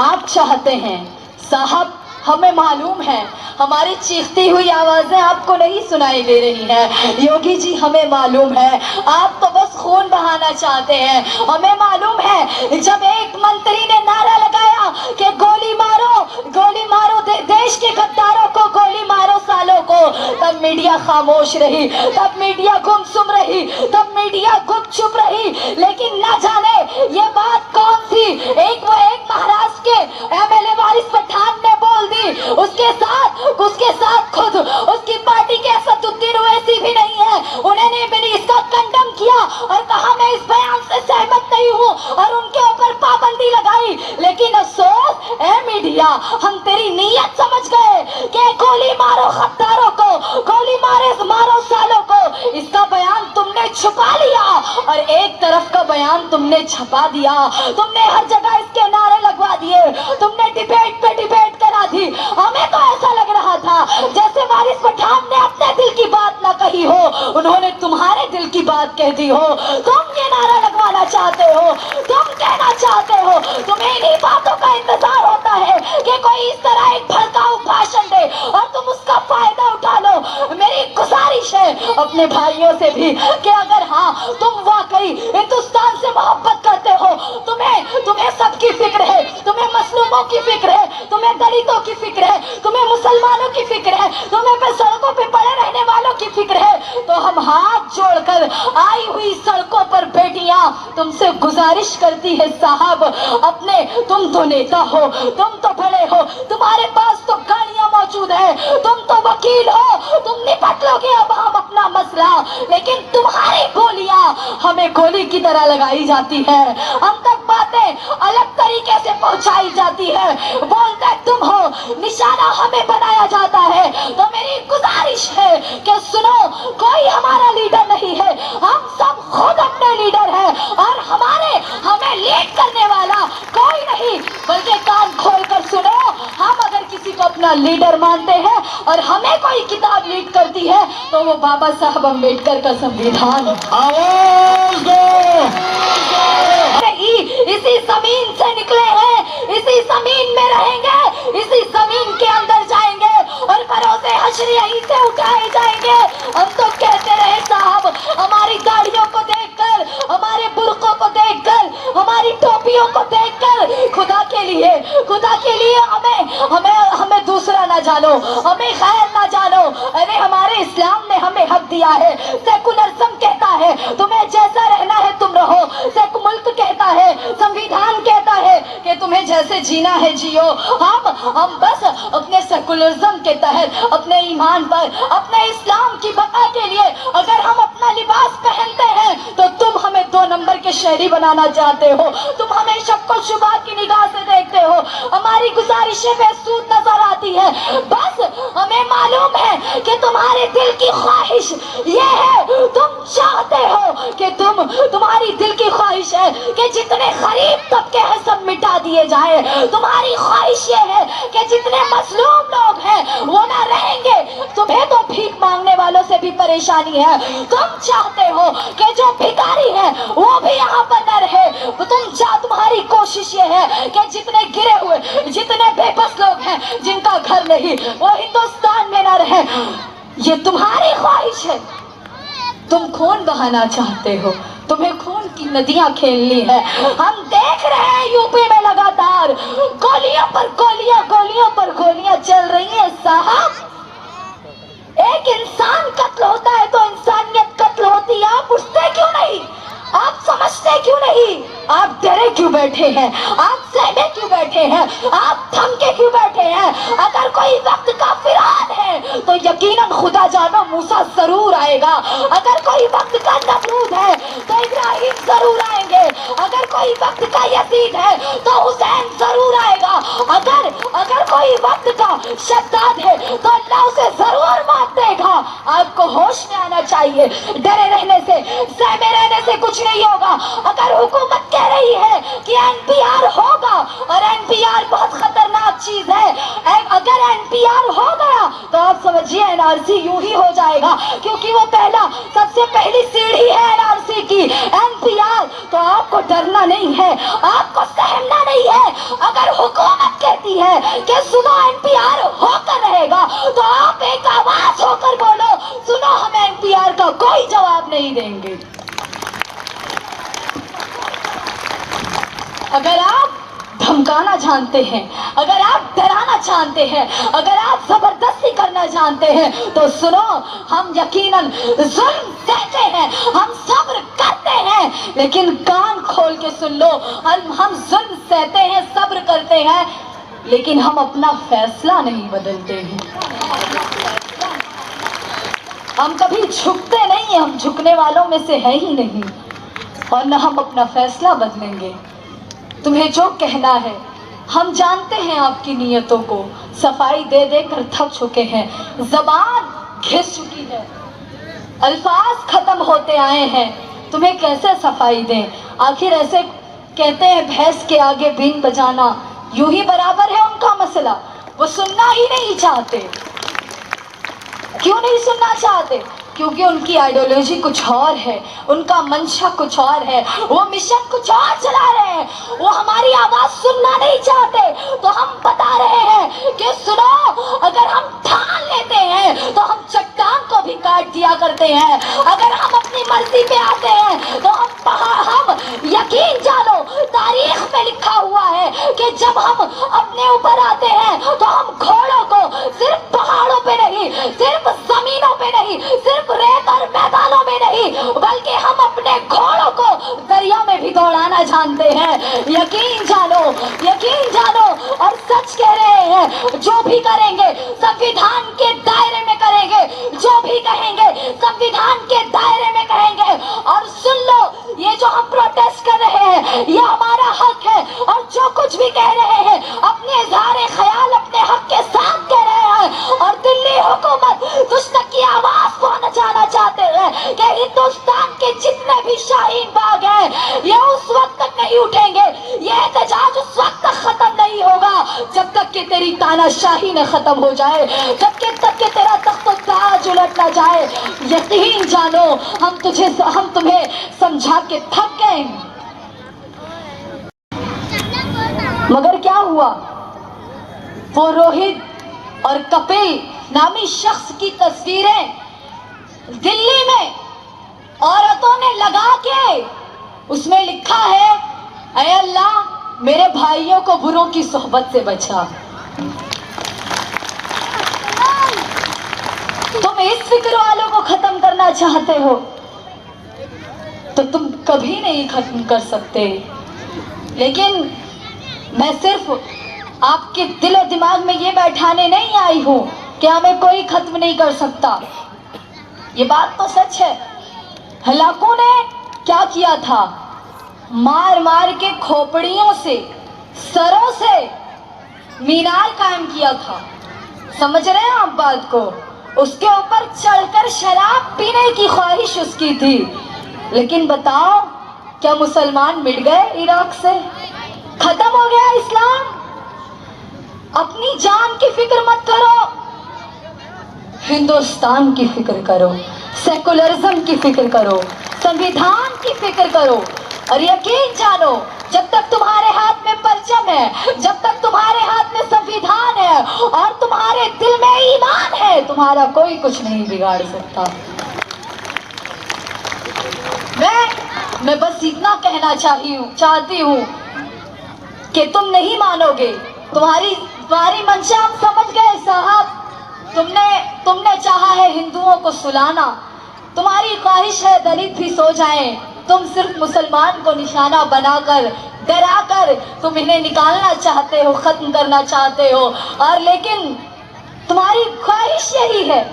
آپ چاہتے ہیں صاحب ہمیں معلوم ہے ہماری چیختی ہوئی آوازیں آپ کو نہیں سنائی دے رہی ہیں. یوگی جی ہمیں معلوم ہے آپ تو بس خون بہانا چاہتے ہیں. ہمیں معلوم ہے جب ایک منتری نے نعرہ لگایا کہ گولی مارو دیش کے غداروں کو گولی مارو سالوں کو تب میڈیا خاموش رہی تب میڈیا گمسم رہی تب میڈیا گپ چپ رہی. لیکن نہ جانے یہ بات کون سی ایک مہاراشٹر کے MLA وارث پٹھان نے بول دی. اس کے ساتھ خود اس کی پارٹی کے اسد الدین اویسی بھی نہیں ہے. انہوں نے بھی اس کا کنڈم کیا اور کہا میں اس بیان سے سہمت نہیں ہوں اور ان کے اوپر پابندی لگائی. لیکن افسوس اے میڈیا ہم تیری نیت سمجھ گئے کہ گولی مارو غداروں کو گولی مارو سالوں کو اس کا بیان تم نے چھپا لیا اور ایک طرف کا بیان تم نے چھپا دیا. تم نے ہر جگہ اس کے نعرے لگوا دیے. تم نے ڈیبیٹ پہ ڈیبیٹ کرا دی. ہمیں تو ایسا لگ رہا تھا جیسے وارث پٹھان نے اپنے دل کی بات نہ کہی ہو انہوں نے تمہارے دل کی بات کہہ دی ہو. تم یہ نعرہ لگوانا چاہتے ہو تم کہنا چاہتے ہو تمہیں انہی باتوں کا انتظار ہوتا ہے کہ کوئی اس طرح ایک بھڑکاؤ بھاشن دے اور تم اس کا فائدہ اٹھا لو. میری گزارش ہے اپنے بھائیوں سے بھی کہ اگر ہاں تم واقعی ہندوستان سے محبت کرتے ہو تمہیں سب کی فکر ہے تمہیں مظلوموں کی فکر ہے تمہیں دلتوں کی فکر ہے تمہیں مسلمانوں کی فکر ہے تمہیں سڑکوں پہ پڑے رہنے والوں کی فکر ہے تو ہم ہاتھ جوڑ کر آئی ہوئی سڑکوں پر بیٹیاں تم سے گزارش کرتی ہے صاحب تم تو نیتا ہو تم تو بڑے ہو تمہارے پاس تو گاڑیاں موجود ہیں تم تو وکیل ہو تم نپٹ لو گے اب ہم اپنا مسئلہ. لیکن تمہاری گولیاں ہمیں گولی کی طرح لگائی جاتی ہے ہم تک باتیں الگ طریقے سے پہنچائی جاتی ہے. بولتے تم ہو نشانہ ہمیں بنایا جاتا ہے. تو میری گزارش ہے کہ سنو کوئی ہمارا لیڈر نہیں ہے ہم سب خود اپنے لیڈر ہیں اور ہمیں لیڈ کرنے والا کوئی نہیں بلکہ کان کھول کر سنو ہم اگر کسی کو اپنا لیڈر مانتے ہیں اور ہمیں کوئی کتاب لیڈ کرتی ہے تو وہ بابا صاحب امبیڈکر کا سنویدھان. آواز دو. اسی زمین سے نکلے ہیں اسی زمین میں رہیں گے اسی زمین کے اندر جائیں گے اور بروز حشر یہیں سے اٹھائے جائیں گے. ہم تو کہتے رہے صاحب ہماری داڑھیوں کو دیکھ کر ہمارے برقعوں کو دیکھ کر ہماری ٹوپیوں کو دیکھ کر خدا کے हमें दूसरा ना जानो, हमें खैर ना जानो। अरे हमारे इस्लाम ने हमें हक दिया है। सेकुलरिज्म कहता है तुम्हें जैसा रहना है तुम रहो, मुल्क कहता है, संविधान कहता है कि तुम्हें जैसे जीना है जियो। हम बस अपने सेकुलरिज्म के तहत, अपने ईमान पर, अपने इस्लाम की बका के लिए अगर हम अपना लिबास पहनते हैं तो तुम हमें 2 नंबर के शहरी बनाना चाहते हो, तुम हमें शक्को शुबा की निगाह से देखते हो, हमारी गुजारिशें बेसूद नजर आती है। बस हमें मालूम है कि तुम्हारे दिल की ख्वाहिश ये है, तुम चाहते हो कि तुम्हारी दिल की ख्वाहिश है कि जितने गरीब तबके हैं सब मिटा दिए जाए। तुम्हारी ख्वाहिश ये है कि जितने मजलूम लोग हैं वो ना रहेंगे। तुम्हें तो भीख मांगने वालों से भी परेशानी है। तुम चाहते हो कि जो भिखारी है वो भी यहाँ पर न रहे। तुम्हारी कोशिश ये है कि जितने गिरे हुए, जितने बेबस लोग हैं जिनका घर नहीं, वो हिंदुस्तान में न रहे। ये तुम्हारी ख्वाहिश है। तुम खून बहाना चाहते हो, तुम्हें खून की नदियां खेलनी है। हम देख रहे हैं यूपी में लगातार गोलियों पर गोलियां, गोलियों पर गोलियां चल रही हैं साहब। एक इंसान कत्ल होता है तो इंसानियत कत्ल होती है। आप उठते क्यों नहीं? आप समझते क्यों नहीं? आप डरे क्यों बैठे हैं? आप सहमे क्यों बैठे हैं? आप थमके क्यों बैठे हैं? अगर कोई वक्त का फिरआन है तो यकीनन खुदा जानो मूसा जरूर आएगा। अगर कोई वक्त का नमरूद है तो इब्राहिम जरूर आएंगे। अगर कोई वक्त का यजीद है तो हुसैन जरूर आएगा। अगर कोई वक्त का शद्दाद है तो अल्लाह उसे जरूर मार देगा। आपको होश में आना चाहिए। डरे रहने से, सहमे रहने से कुछ नहीं होगा। अगर हुकूमत कह रही है कि एनपीआर होगा, और एनपीआर बहुत खतरनाक चीज है, अगर एनपीआर हो गया तो आप समझिए एनआरसी यूं ही हो जाएगा, क्योंकि वो सबसे पहली सीढ़ी है एनआरसी की, एनपीआर। तो आपको डरना नहीं है, आपको सहमना नहीं है। अगर हुकूमत कहती है कि सुनो एनपीआर होकर रहेगा तो आप एक आवाज होकर बोलो, सुनो हम एनपीआर का कोई जवाब नहीं देंगे। अगर आप धमकाना जानते हैं, अगर आप डराना जानते हैं, अगर आप जबरदस्ती करना जानते हैं तो सुनो, हम यकीनन जुल्म सहते हैं, हम सब्र करते हैं, लेकिन कान खोल के सुन लो, हम जुल्म सहते हैं, सब्र करते हैं, लेकिन हम अपना फैसला नहीं बदलते हैं। हम कभी झुकते नहीं, हम झुकने वालों में से है ही नहीं, और न हम अपना फैसला बदलेंगे। तुम्हें जो कहना है, हम जानते हैं आपकी नीयतों को, सफाई दे दे कर थक चुके हैं, ज़बान घिस चुकी है, अल्फाज खत्म होते आए हैं, तुम्हें कैसे सफाई दें? आखिर ऐसे कहते हैं भैंस के आगे बीन बजाना, यूं ही बराबर है उनका मसला। वो सुनना ही नहीं चाहते। क्यों नहीं सुनना चाहते? क्योंकि उनकी आइडियोलॉजी कुछ और है, उनका मंशा कुछ और है, वो मिशन कुछ और चला रहे हैं, वो हमारी आवाज सुनना नहीं चाहते। तो हम बता रहे हैं कि सुनो, अगर हम ठान लेते हैं तो हम चट्टान को भी काट दिया करते हैं। अगर हम अपनी मर्जी पे आते हैं तो हम यकीन जानो, तारीख में लिखा हुआ है कि जब हम अपने ऊपर आते हैं तो हम घोड़ों को सिर्फ पहाड़ों पे नहीं, सिर्फ जमीनों पे नहीं, सिर्फ रेत और मैदानों में नहीं, बल्कि हम अपने घोड़ों को दरिया में भी दौड़ाना जानते हैं। यकीन जानो और सच कह रहे हैं, जो भी करेंगे संविधान के दायरे में करेंगे, जो भी कहेंगे संविधान के दायरे में कहेंगे। और सुन लो, ये जो हम प्रोटेस्ट कर रहे हैं ये हमारा हक है, और जो कुछ भी कह रहे हैं अपने इज़हार ख्याल अपने हक के साथ कह रहे हैं। और दिल्ली हुकूमत तुझ तक की आवाज पहुंचाना चाहते हैं कि हिंदुस्तान के जितने भी शाहीन बाग हैं ये उस वक्त तक नहीं उठेंगे, ये एहतजाज उस वक्त तक खत्म नहीं होगा जब तक कि तेरी तानाशाही न खत्म हो जाए, जब तक कि तेरा तख्त-ओ-ताज उलट ना जाए। यकीन जानो, हम तुम्हें समझा के थक गए। मगर क्या हुआ? वो रोहित और कपिल नामी शख्स की तस्वीरें दिल्ली में औरतों ने लगा के उसमें लिखा है, ऐ अल्लाह मेरे भाइयों को बुरों की सोहबत से बचा। तुम इस फिक्र वालों को खत्म करना चाहते हो तो तुम कभी नहीं खत्म कर सकते। लेकिन मैं सिर्फ आपके दिल और दिमाग में ये बैठाने नहीं आई हूं कि हमें कोई खत्म नहीं कर सकता। ये बात तो सच है, हलाकों ने क्या किया था, मार मार के खोपड़ियों से, सरों से मीनार कायम किया था। समझ रहे हैं आप बात को? उसके ऊपर चढ़कर शराब पीने की ख्वाहिश उसकी थी। लेकिन बताओ, क्या मुसलमान मिट गए इराक से? खत्म हो गया इस्लाम? अपनी जान की फिक्र मत करो, हिंदुस्तान की फिक्र करो, सेकुलरिज्म की फिक्र करो, संविधान की फिक्र करो। और यकीन जानो, जब तक तुम्हारे हाथ में परचम है, जब तक तुम्हारे हाथ में संविधान है और तुम्हारे दिल में ईमान है, तुम्हारा कोई कुछ नहीं बिगाड़ सकता। मैं बस इतना कहना चाहती हूँ कि तुम नहीं मानोगे। तुम्हारी मंशा हम समझ गए साहब। तुमने चाहा है हिंदुओं को सुलाना, तुम्हारी ख्वाहिश है दलित भी सो जाएं। तुम सिर्फ मुसलमान को निशाना बनाकर, डराकर तुम इन्हें निकालना चाहते हो, खत्म करना चाहते हो। और लेकिन तुम्हारी ख्वाहिश यही है,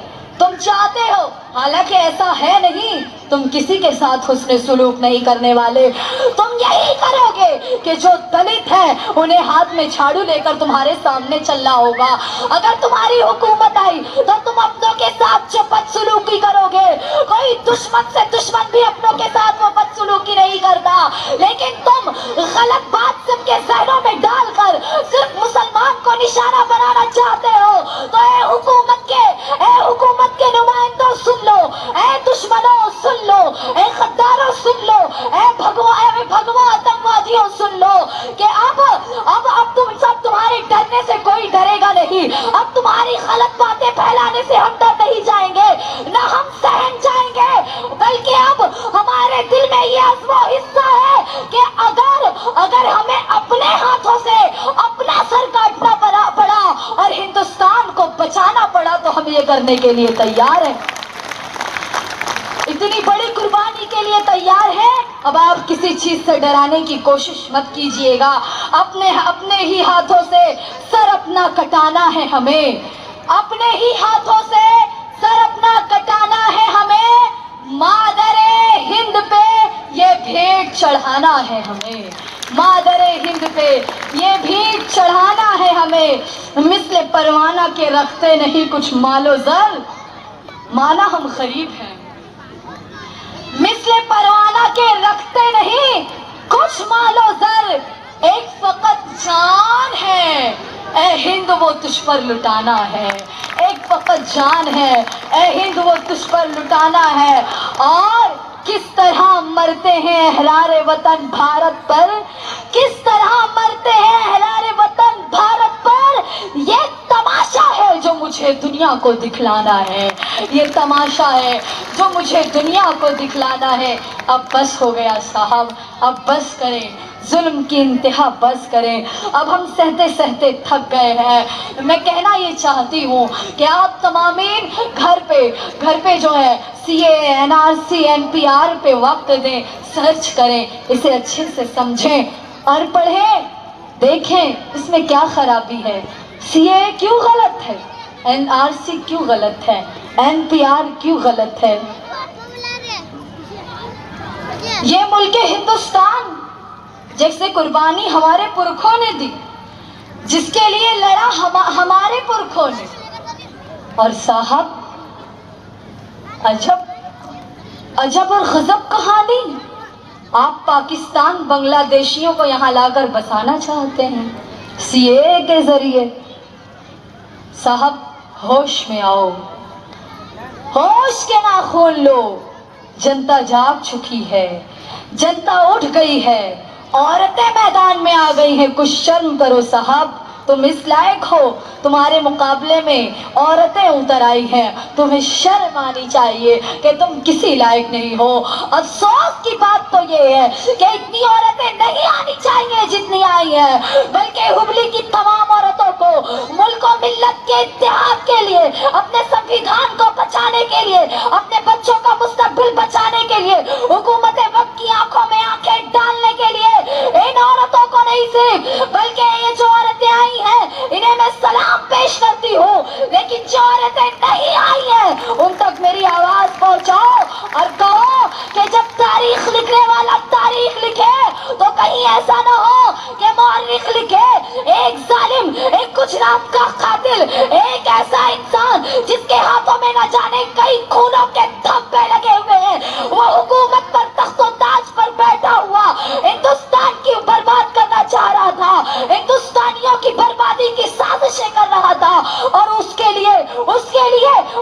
तुम चाहते हो, हालांकि ऐसा है नहीं, तुम किसी के साथ हुस्न सुलूक नहीं करने वाले। तुम यही करोगे कि जो दलित है उन्हें हाथ में झाड़ू लेकर तुम्हारे सामने चलना होगा। अगर तुम्हारी हुकूमत आई तो तुम अपनों के साथ जो बदसलूकी करोगे, कोई दुश्मन से दुश्मन भी अपनों के साथ वो बदसलूकी नहीं करता। लेकिन तुम गलत बात सबके जहनों में डालकर सिर्फ मुसलमान को निशाना बनाना चाहते हो। तो ए हुकूमत के नुमाइंदों सुन लो, ए दुश्मनों सुन लो, ए गद्दारों सुन लो, ए भगवा आतंकवादियों सुन लो कि अब तुम सब, तुम्हारे डरने से कोई डरेगा नहीं। अब तुम्हारी गलत बातें फैलाने से हम डर नहीं जाएंगे, ना हम सहम जाएंगे, बल्कि अब हमारे दिल में ये अज़्म हिस्सा है कि अगर हमें अपने हाथों से अपना सर काटना पड़ा और हिंदुस्तान को बचाना पड़ा तो हम ये करने के लिए तैयार हैं। इतनी बड़ी कुर्बानी के लिए तैयार है। अब आप किसी चीज से डराने की कोशिश मत कीजिएगा। अपने ही हाथों से सर अपना कटाना है हमें, अपने ही हाथों से सर अपना कटाना है हमें। मादरे हिंद पे ये भेंट चढ़ाना है हमें, मादरे हिंद पे ये भेंट चढ़ाना है हमें। मिस्ल परवाना के रखते नहीं कुछ मालो जर, माना हम गरीब हैं। मिस्ल परवाना के रखते नहीं कुछ मालो जर, एक फकत जान है ए हिंद वो तुझ पर लुटाना है, एक फकत जान है ए हिंद वो तुझ पर लुटाना है। और किस तरह मरते हैं अहरारे वतन भारत पर, किस तरह मरते हैं अहरारे वतन भारत पर। ये तमाशा है जो मुझे दुनिया को दिखलाना है, ये तमाशा है जो मुझे दुनिया को दिखलाना है। अब बस हो गया साहब, अब बस करें, जुल्म की इंतहा बस करें। अब हम सहते सहते थक गए हैं। मैं कहना ये चाहती हूँ कि आप तमामीन घर पे जो है CAA, NRC, NPR पे वक्त दें, सर्च करें, इसे अच्छे से समझें और पढ़ें, देखें इसमें क्या खराबी है। CAA क्यों गलत है, NRC क्यों गलत है, NPR क्यों गलत है। ये मुल्क हिंदुस्तान जैसे कुर्बानी हमारे पुरखों ने दी, जिसके लिए लड़ा हमारे पुरखों ने। और साहब अजब और गजब कहानी, आप पाकिस्तान बांग्लादेशियों को यहाँ लाकर बसाना चाहते हैं CAA के जरिए। साहब होश में आओ, होश के नाखून लो। जनता जाग चुकी है, जनता उठ गई है, औरतें मैदान में आ गई हैं। कुछ शर्म करो साहब, तुम इस लायक हो, तुम्हारे मुकाबले में औरतें उतर आई हैं। तुम्हें शर्म आनी चाहिए कि तुम किसी लायक नहीं हो। अफसोस की बात तो ये है कि इतनी औरतें नहीं आनी चाहिए जितनी आई हैं, बल्कि हुबली की तमाम औरतों को ملت کے اتحاد کے لیے، اپنے سنویدھان کو بچانے کے لیے، اپنے بچوں کا مستقبل بچانے کے لیے، حکومت وقت کی آنکھوں میں آنکھیں ڈالنے کے لیے ان عورتوں کو نہیں صرف بلکہ یہ جو عورتیں آئی ہیں انہیں میں سلام پیش کرتی ہوں، لیکن جو عورتیں نہیں آئی ہیں ان تک میری آواز پہنچاؤ اور کہو کہ جب تاریخ لکھنے والا تاریخ لکھے تو کہیں ایسا نہ ہو کہ مورخ لکھے ایک ظالم، ایک گجرات کا قاتل، ایک ایسا انسان جس کے ہاتھوں میں نہ جانے کئی خونوں کے دھبے لگے ہوئے ہیں، وہ حکومت پر تخت و تاج پر بیٹھا ہوا ہندوستان کی برباد کرنا چاہ رہا تھا، ہندوستانیوں کی بربادی کی سازشیں کر رہا تھا، اور اس کے لیے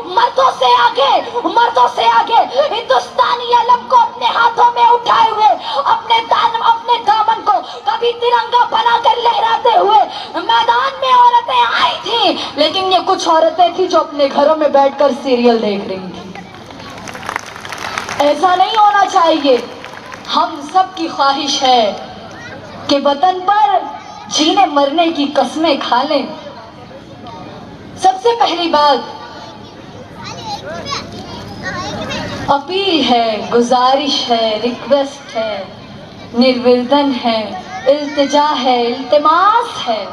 مردوں سے آگے ہندوستانی علم کو اپنے ہاتھوں میں اٹھائے ہوئے، اپنے دامن کو کبھی ترنگا بنا کر لہراتے ہوئے میدان میں عورتیں آئی تھیں، لیکن یہ کچھ عورتیں تھیں جو اپنے گھروں میں بیٹھ کر سیریل دیکھ رہی تھیں۔ ایسا نہیں ہونا چاہیے۔ ہم سب کی خواہش ہے کہ وطن پر جینے مرنے کی قسمیں کھا لیں۔ سب سے پہلی بات اپیل ہے، گزارش ہے، ریکویسٹ ہے، نویدن ہے، التجا ہے، التماس ہے۔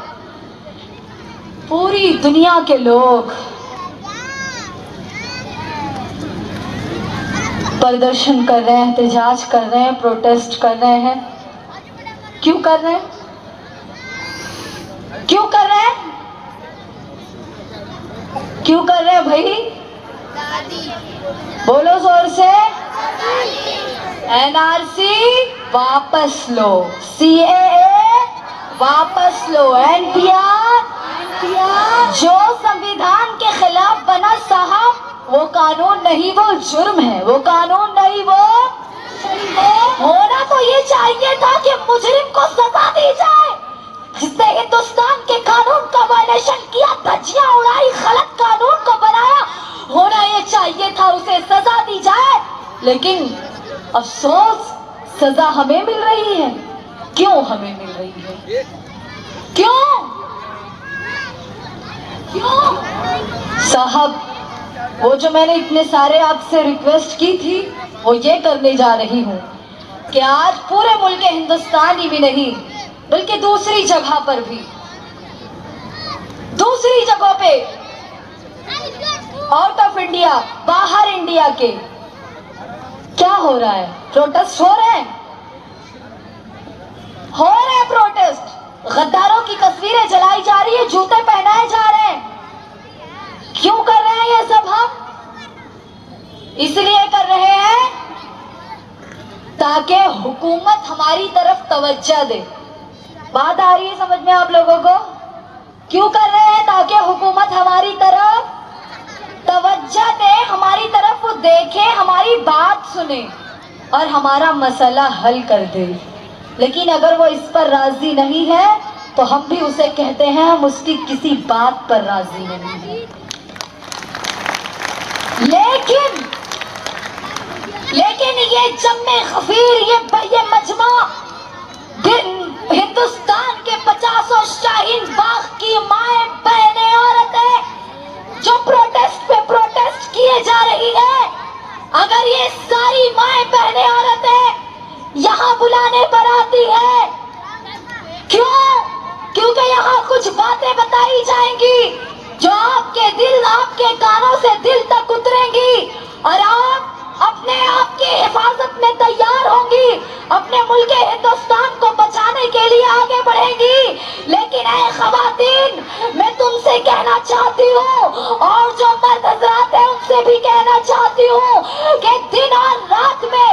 پوری دنیا کے لوگ پردرشن کر رہے ہیں، احتجاج کر رہے ہیں، پروٹیسٹ کر رہے ہیں۔ کیوں کر رہے ہیں؟ کیوں کر رہے ہیں؟ کیوں کر رہے ہیں بھائی؟ بولو زور سے۔ این آر سی واپس لو، سی اے اے واپس لو، این پی آر جو سنویدھان کے خلاف بنا صاحب وہ قانون نہیں، وہ جرم ہے، وہ قانون نہیں، وہ ہونا تو یہ چاہیے تھا کہ مجرم کو سزا دی جائے، جس نے ہندوستان کے قانون کا وائلیشن کیا، دھجیاں اڑائی، غلط قانون کو بنایا، ہونا یہ چاہیے تھا اسے سزا دی جائے، لیکن افسوس سزا ہمیں مل رہی ہے۔ کیوں ہمیں مل رہی ہے؟ کیوں صاحب؟ وہ جو میں نے اتنے سارے آپ سے ریکویسٹ کی تھی وہ یہ کرنے جا رہی ہوں کہ آج پورے ملک ہندوستان ہی بھی نہیں بلکہ دوسری جگہ پر بھی، دوسری جگہوں پہ، آؤٹ آف انڈیا، باہر انڈیا کے کیا ہو رہا ہے؟ پروٹیسٹ ہو رہے ہیں پروٹیسٹ، غداروں کی تصویریں جلائی جا رہی ہیں، جوتے پہنائے جا رہے ہیں۔ کیوں کر رہے ہیں یہ سب؟ ہم اس لیے کر رہے ہیں تاکہ حکومت ہماری طرف توجہ دے۔ بات آ رہی ہے سمجھ میں آپ لوگوں کو؟ کیوں کر رہے ہیں؟ تاکہ حکومت ہماری طرف توجہ دے، ہماری طرف وہ دیکھے، ہماری بات سنے اور ہمارا مسئلہ حل کر دے۔ لیکن اگر وہ اس پر راضی نہیں ہے تو ہم بھی اسے کہتے ہیں ہم اس کی کسی بات پر راضی نہیں ہیں۔ لیکن یہ جمع خفیر، یہ مجمع ہندوستان کے 50 شاہین باغ کی مائیں، بہنیں، عورتیں جو پروٹیسٹ پہ پروٹیسٹ کیے جا رہی ہے، اگر یہ ساری مائیں، بہنیں، عورتیں یہاں بلانے پر آتی ہے، کیونکہ یہاں کچھ باتیں بتائی جائیں گی جو آپ کے دل، آپ کے کانوں سے دل تک اتریں گی اور آپ اپنے آپ کی حفاظت میں تیار ہوں گی، اپنے ملک ہندوستان کو بچانے کے لیے آگے بڑھیں گی۔ لیکن اے خواتین، میں تم سے کہنا چاہتی ہوں اور جو مرد حضرات ہیں ان سے بھی کہنا چاہتی ہوں کہ دن اور رات میں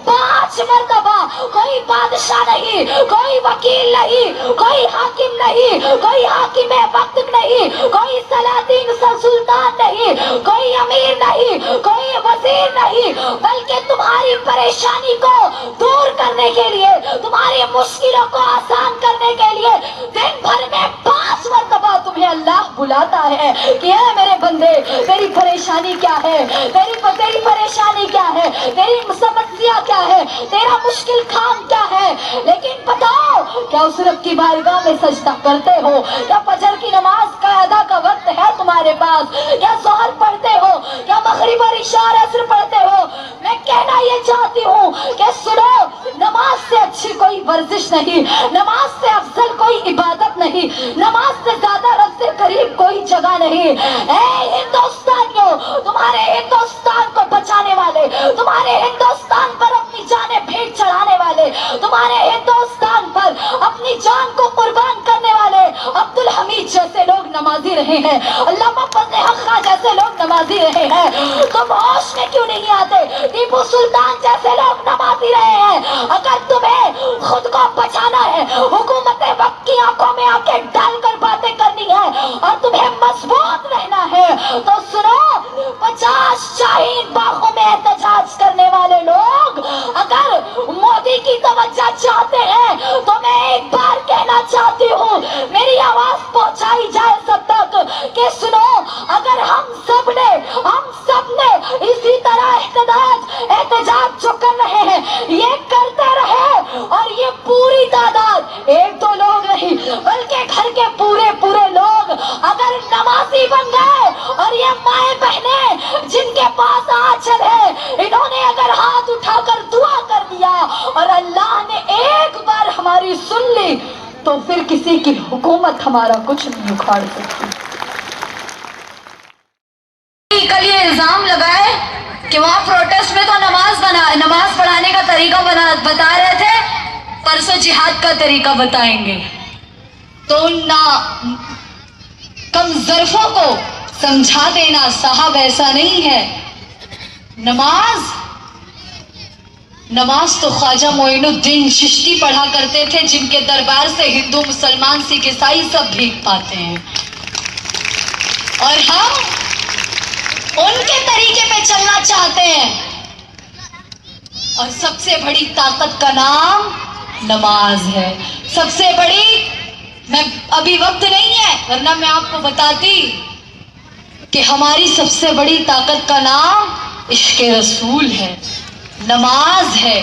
5 مرتبہ کوئی بادشاہ نہیں، کوئی وکیل نہیں، کوئی حاکم نہیں، کوئی حاکم وقت نہیں، کوئی سلاطین سلطان نہیں، کوئی امیر نہیں، کوئی وزیر نہیں، بلکہ تمہاری پریشانی کو دور کرنے کے لیے، تمہاری مشکلوں کو آسان کرنے کے لیے دن بھر میں 5 مرتبہ تمہیں اللہ بلاتا ہے کہ اے میرے بندے، تیری پریشانی کیا ہے، تیری پریشانی کیا ہے، تیری سمسیا کیا ہے، تیرا مشکل کام کیا ہے۔ لیکن بتاؤ، کیا اس رب کی بارگاہ میں سجدہ کرتے ہو؟ کیا فجر کی نماز کا ادا کا وقت ہے तुम्हारे पास? क्या ज़ोहर पढ़ते हो? क्या मगरिब और इशा और असर पढ़ते हो? मैं कहना ये चाहती हूँ कि सुनो, नमाज से अच्छी कोई वर्जिश नहीं, नमाज से अफजल कोई इबादत नहीं, नमाज से ज्यादा रब से करीब कोई जगह नहीं। ऐ हिंदुस्तानियों, तुम्हारे हिंदुस्तान को बचाने वाले, तुम्हारे हिंदुस्तान पर अपनी जानें भेंट चढ़ाने वाले, तुम्हारे हिंदुस्तान पर अपनी जान को कुर्बान करने वाले अब्दुल हमीद जैसे लोग नमाजी रहे हैं, अल्लामा फजल हक खां जैसे लोग नमाजी रहे हैं। तुम होश में क्यों नहीं आते? टीपू सुल्तान जैसे लोग नमाजी रहे हैं। अगर तुम्हें खुद को बचाना है, हुकूमत वक्त की आंखों में आके डालकर बातें करनी है और तुम्हें मजबूत रहना है, तो सुनो, 50 शाहीन बागों में एहतजाज करने वाले लोग अगर मोदी की तवज्जो चाहते हैं तो मैं एक बार कहना चाहती हूँ, मेरी आवाज पहुंचाई जाए सब तक कि सुनो, अगर हम सबने इसी तरह एहतजाज जो कर रहे हैं ये करते रहे और ये पूरी तादाद एक दो लोग नहीं बल्कि घर के पूरे लोग अगर नमाजी बन गए और ये माए बहनें जिनके पास आंचल है, इन्होंने अगर हाथ उठाकर दुआ कर दिया और अल्लाह ने एक बार हमारी सुन ली, तो फिर किसी की हुकूमत हमारा कुछ नहीं उखाड़ सकती। कल ये इल्जाम लगाए कि वहाँ प्रोटेस्ट में तो नमाज पढ़ाने का तरीका बता रहे थे, परसों जिहाद का तरीका बताएंगे। तो कम ज़र्फ़ों को समझा देना साहब ऐसा नहीं है। नमाज तो ख्वाजा मोइनुद्दीन चिश्ती पढ़ा करते थे, जिनके दरबार से हिंदू मुसलमान सिख ईसाई सब भीख पाते हैं, और हम उनके तरीके पे चलना चाहते हैं। और सबसे बड़ी ताकत का नाम नमाज है, सबसे बड़ी। मैं अभी वक्त नहीं है वरना मैं आपको बताती कि हमारी सबसे बड़ी ताकत का नाम इश्क़ रसूल है, नमाज है,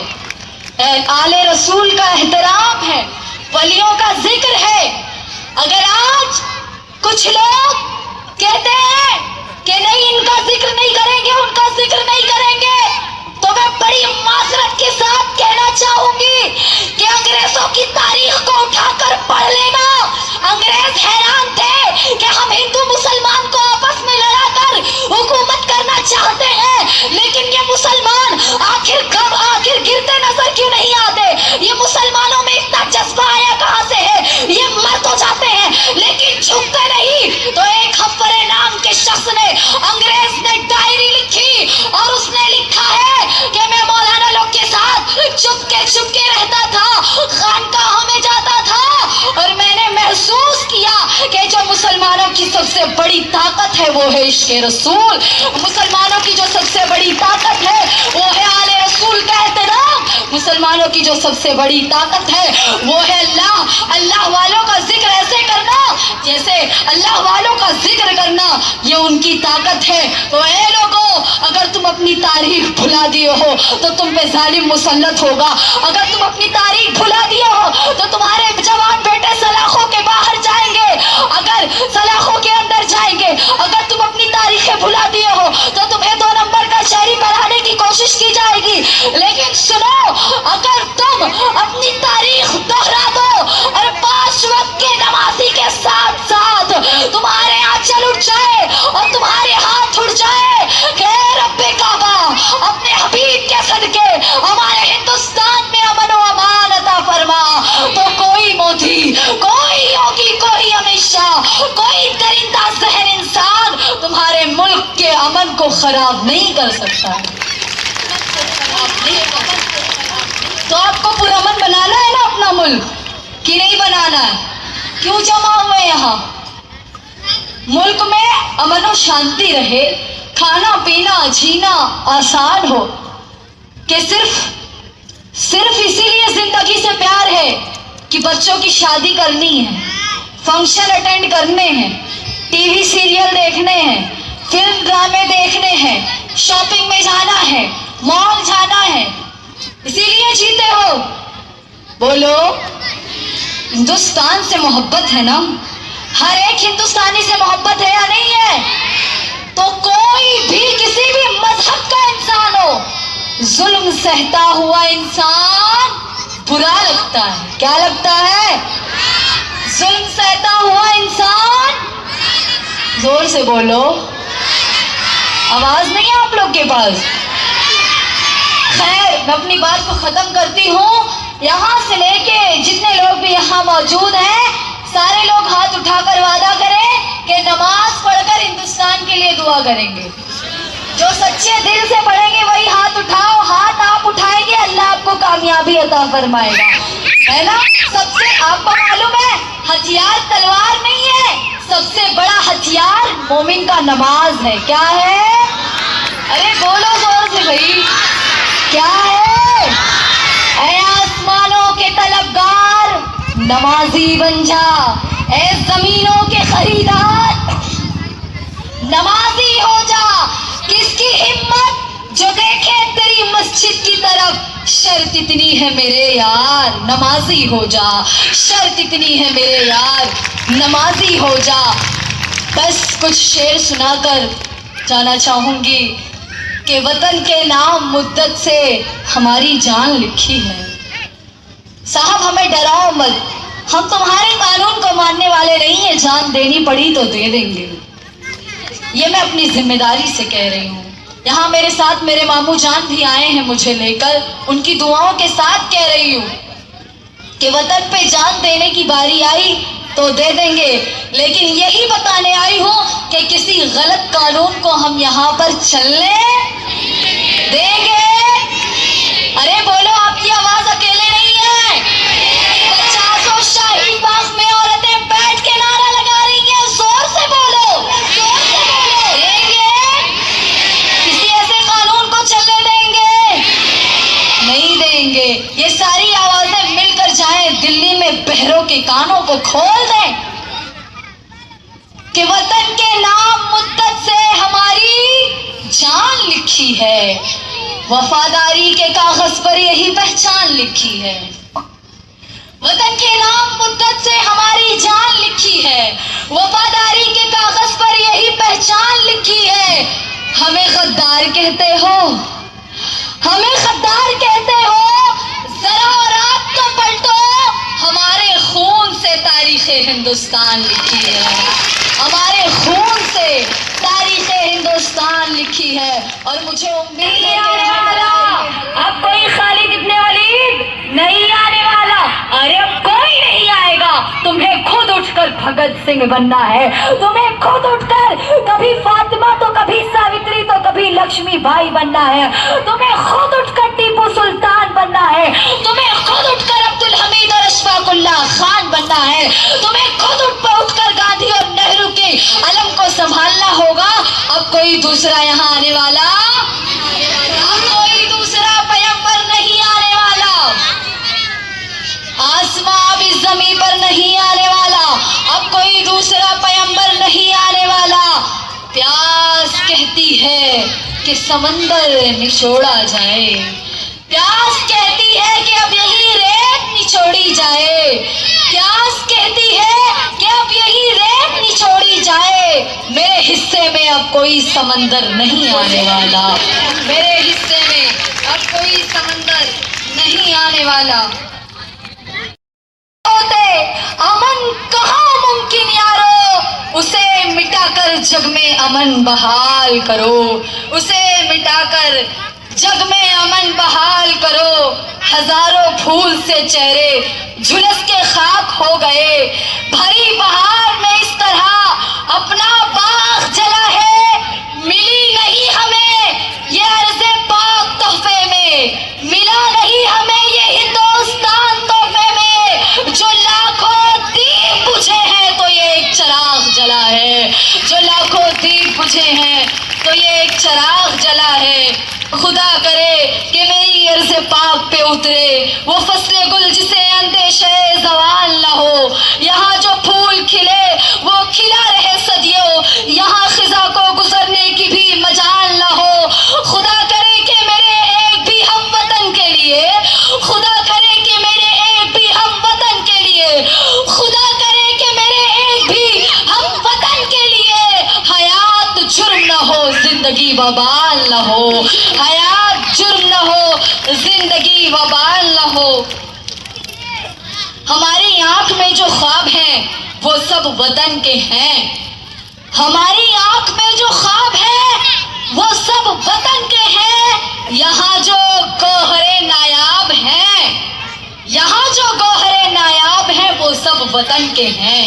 आले रसूल का एहतराम है, वलियों का जिक्र है। अगर आज कुछ लोग कहते हैं कि नहीं, इनका जिक्र नहीं करेंगे, उनका जिक्र नहीं करेंगे, तो मैं बड़ी माजरत के साथ कहना चाहूंगी कि अंग्रेजों की तारीख को उठाकर पढ़ लेना। अंग्रेज हैरान थे कि हम हिंदू मुसलमान को आपस में लड़ाकर हुकूमत करना चाहते हैं, लेकिन ये मुसलमान आखिर गिरते नजर क्यों नहीं आते? ये मुसलमानों में इतना जज्बा आया कहां से है? ये मर तो जाते हैं लेकिन झुकते नहीं। तो एक हफ्फरे नाम के शख्स ने, अंग्रेज ने डायरी लिखी और उसने लिखा है कि मैं मौलाना लोग के साथ चुपके रहता था, खानकाहों में जाता था, और मैंने महसूस किया कि जो मुसलमानों की सबसे बड़ी ताकत है वो है इश्क़ रसूल। मुसलमानों की जो सबसे बड़ी ताकत है वो है आले रसूल का एहतराम। मुसलमानों की जो सबसे बड़ी ताकत है वो है अल्लाह वालों का जिक्र ऐसे करना जैसे अल्लाह वालों का जिक्र करना, ये उनकी ताकत है। तो ऐ लोगों, अगर तुम अपनी तारीख भुला दिए हो तो तुम पे जालिम मुसल्लत होगा। अगर तुम अपनी तारीख भुला दिए हो तो तुम्हारे जवान बेटे सलाखों के बाहर जाएंगे, अगर सलाखों के अंदर जाएंगे। अगर तुम अपनी तारीखें भुला दिए हो तो तुम्हें 2 नंबर का शहरी बनाने की कोशिश की जाएगी। लेकिन सुनो, अगर तुम अपनी तारीख दोहरा दो और 5 वक्त के नमाजी के साथ साथ तुम्हारे आंचल उठ जाए और तुम्हारे हाथ उठ जाए कि रब्बे काबा अपने हबीब के सदके हमारे हिंदुस्तान में अमन व अमान अता फरमा, तो कोई मोदी, कोई योगी, कोई अमित शाह, कोई दरिंदा ज़हन इंसान तुम्हारे मुल्क के अमन को खराब नहीं कर सकता है। तो आपको पुरअमन बनाना है ना अपना मुल्क, कि नहीं बनाना है? क्यों जमा हुए यहाँ? मुल्क में अमन और शांति रहे, खाना पीना जीना आसान हो, कि सिर्फ इसीलिए जिंदगी से प्यार है कि बच्चों की शादी करनी है, फंक्शन अटेंड करने हैं, टीवी सीरियल देखने हैं, फिल्म ड्रामे देखने हैं, शॉपिंग में जाना है, मॉल जाना है, इसीलिए जीते हो? बोलो, हिंदुस्तान से मोहब्बत है ना? हर एक हिंदुस्तानी से मोहब्बत है या नहीं है? ظلم سہتا ہوا انسان برا لگتا ہے. کیا لگتا ہے؟ ظلم سہتا ہوا انسان. زور سے بولو, آواز نہیں ہے آپ لوگ کے پاس. خیر, میں اپنی بات کو ختم کرتی ہوں. یہاں سے لے کے جتنے لوگ بھی یہاں موجود ہیں, سارے لوگ ہاتھ اٹھا کر وعدہ کریں کہ نماز پڑھ کر ہندوستان کے لیے دعا کریں گے. جو سچے دل سے پڑھیں گے وہی ہاتھ اٹھاؤ. ہاتھ آپ اٹھائیں گے, اللہ آپ کو کامیابی عطا فرمائے گا, ہے نا. سب سے آپ کو معلوم ہے ہتھیار تلوار نہیں ہے, سب سے بڑا ہتھیار مومن کا نماز ہے. کیا ہے؟ ارے بولو زور سے بھائی, کیا ہے؟ اے آسمانوں کے طلبگار نمازی بن جا, اے زمینوں کے خریدار نمازی ہو جا. کس کی ہمت جو دیکھے تیری مسجد کی طرف, شرط اتنی ہے میرے یار نمازی ہو جا, شرط اتنی ہے میرے یار نمازی ہو جا. بس کچھ شعر سنا کر جانا چاہوں گی کہ وطن کے نام مدت سے ہماری جان لکھی ہے. صاحب ہمیں ڈراؤ مت, ہم تمہارے قانون کو ماننے والے نہیں ہیں, جان دینی پڑی تو دے دیں گے. یہ میں اپنی ذمہ داری سے کہہ رہی ہوں. یہاں میرے ساتھ میرے ماموں جان بھی آئے ہیں مجھے لے کر, ان کی دعاؤں کے ساتھ کہہ رہی ہوں کہ وطن پہ جان دینے کی باری آئی تو دے دیں گے, لیکن یہی بتانے آئی ہوں کہ کسی غلط قانون کو ہم یہاں پر چلنے دیں گے. ارے بولو, آپ کی آواز اکیلے نہیں ہے. 50 شاہین باغ میں عورتیں بیٹھ کے نعرہ لگا رہی ہیں, زور سے بولو, زور سے بولو. دیں گے؟ کسی ایسے قانون کو چلنے دیں گے؟ نہیں دیں گے. یہ ساری آوازیں مل کر جائیں دلی میں بہروں کے کانوں کو کھول دیں کہ وطن کے نام مدت سے ہماری جان لکھی ہے, وفاداری کے کاغذ پر یہی پہچان لکھی ہے. وطن کے نام مدت سے ہماری جان لکھی ہے, وفاداری کے کاغذ پر یہی پہچان لکھی ہے. ہمیں غدار کہتے ہو, ہمیں غدار کہتے ہو, ذرا اور آپ تو پلٹو, ہمارے خون سے تاریخ ہندوستان لکھی ہے, ہمارے خون سے تاریخ ہندوستان لکھی ہے. اور مجھے امید ہے اب کوئی خالد ابن ولید نہیں آنے والا. ارے اب کوئی نہیں آئے گا. تمہیں خود اٹھ کر بھگت سنگھ بننا ہے, تمہیں خود اٹھ کر کبھی فاطمہ تو کبھی ساوتری تو کبھی لکشمی بائی بننا ہے, تمہیں خود اٹھ کر ٹیپو سلطان بننا ہے, تمہیں خود اٹھ کر عبدالحمید اور اشفاق اللہ خان بننا ہے, تمہیں خود اٹھ کر گاندھی اور نہرو کے علم کو سنبھالنا ہوگا. اب کوئی دوسرا یہاں آنے والا, اب کوئی دوسرا پیغمبر نہیں آنے والا, آسمان اب اس زمین پر نہیں آنے والا, اب کوئی دوسرا پیغمبر نہیں آنے والا. پیاس کہتی ہے کہ سمندر نچوڑا جائے, پیاس کہتی ہے کہ اب یہی ریت نچوڑی جائے, پیاس کہتی ہے کہ اب یہی ریت نچوڑی جائے. میرے حصے میں اب کوئی سمندر نہیں آنے والا, میرے حصے میں اب کوئی سمندر نہیں آنے والا. امن کہاں ممکن یارو, اسے مٹا کر جگ میں امن بحال کرو, اسے مٹا کر جگ میں امن بحال کرو. ہزاروں پھول سے چہرے جھلس کے خاک ہو گئے, بھری بہار میں اس طرح اپنا باغ جلا ہے. ملی نہیں ہمیں یہ عرض پاک تحفے میں, ملا نہیں ہمیں یہ ہندوستان تحفے میں. جو لاکھوں دیپ بجھے ہیں تو یہ ایک چراغ جلا ہے, جو لاکھوں دیپ بجھے ہیں تو یہ ایک چراغ جلا ہے. خدا کرے کہ میری عرض پاک پہ اترے وہ فصل گل جسے اندیشہ زوال نہ ہو. یہاں جو پھول کھلے وہ کھلا رہے صدیوں, یہاں خزاں کو گزرنے کی بھی مجال نہ ہو. خدا کرے کہ میرے ایک بھی ہم وطن کے لیے, خدا کرے کہ میرے ایک بھی ہم وطن کے لیے, خدا کرے کہ میرے ایک بھی ہم وطن کے لیے حیات جرم نہ ہو, زندگی وبال نہ ہو، حیات جرم نہ ہو، زندگی وبال نہ ہو۔ ہماری آنکھ میں جو خواب ہیں وہ سب وطن کے ہیں، ہماری آنکھ میں جو خواب ہیں وہ سب وطن کے ہیں۔ یہاں جو گوہر نایاب ہیں، یہاں جو گوہر نایاب ہیں وہ سب وطن کے ہیں،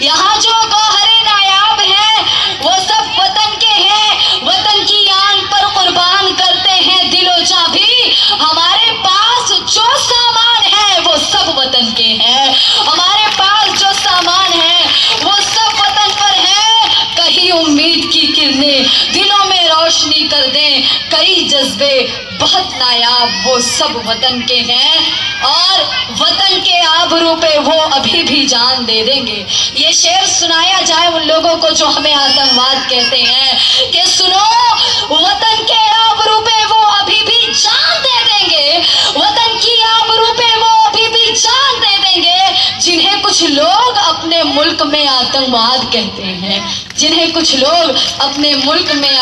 یہاں جو گوہر نایاب ہیں وہ سب وطن کے ہیں۔ وطن کی آن پر قربان کرتے ہیں دل و جاں بھی، ہمارے پاس جو سامان ہے وہ سب وطن کے ہیں، ہمارے پاس جو سامان ہے وہ سب وطن پر ہے۔ کہیں امید کی کرنیں دلوں میں روشنی کر دیں، کئی جذبے بہت نایاب وہ سب وطن کے ہیں، اور وطن کے آبرو پہ وہ ابھی بھی جان دے دیں گے۔ یہ شعر سنایا جائے ان لوگوں کو جو ہمیں آتنکواد کہتے ہیں کہ سنو، وطن کے آبرو پہ وہ ابھی بھی جان دے دیں گے، وطن کی آبرو پہ وہ ابھی بھی جان دے دیں گے، جنہیں کچھ لوگ اپنے ملک میں آتنکواد کہتے ہیں، جنہیں کچھ لوگ اپنے ملک میں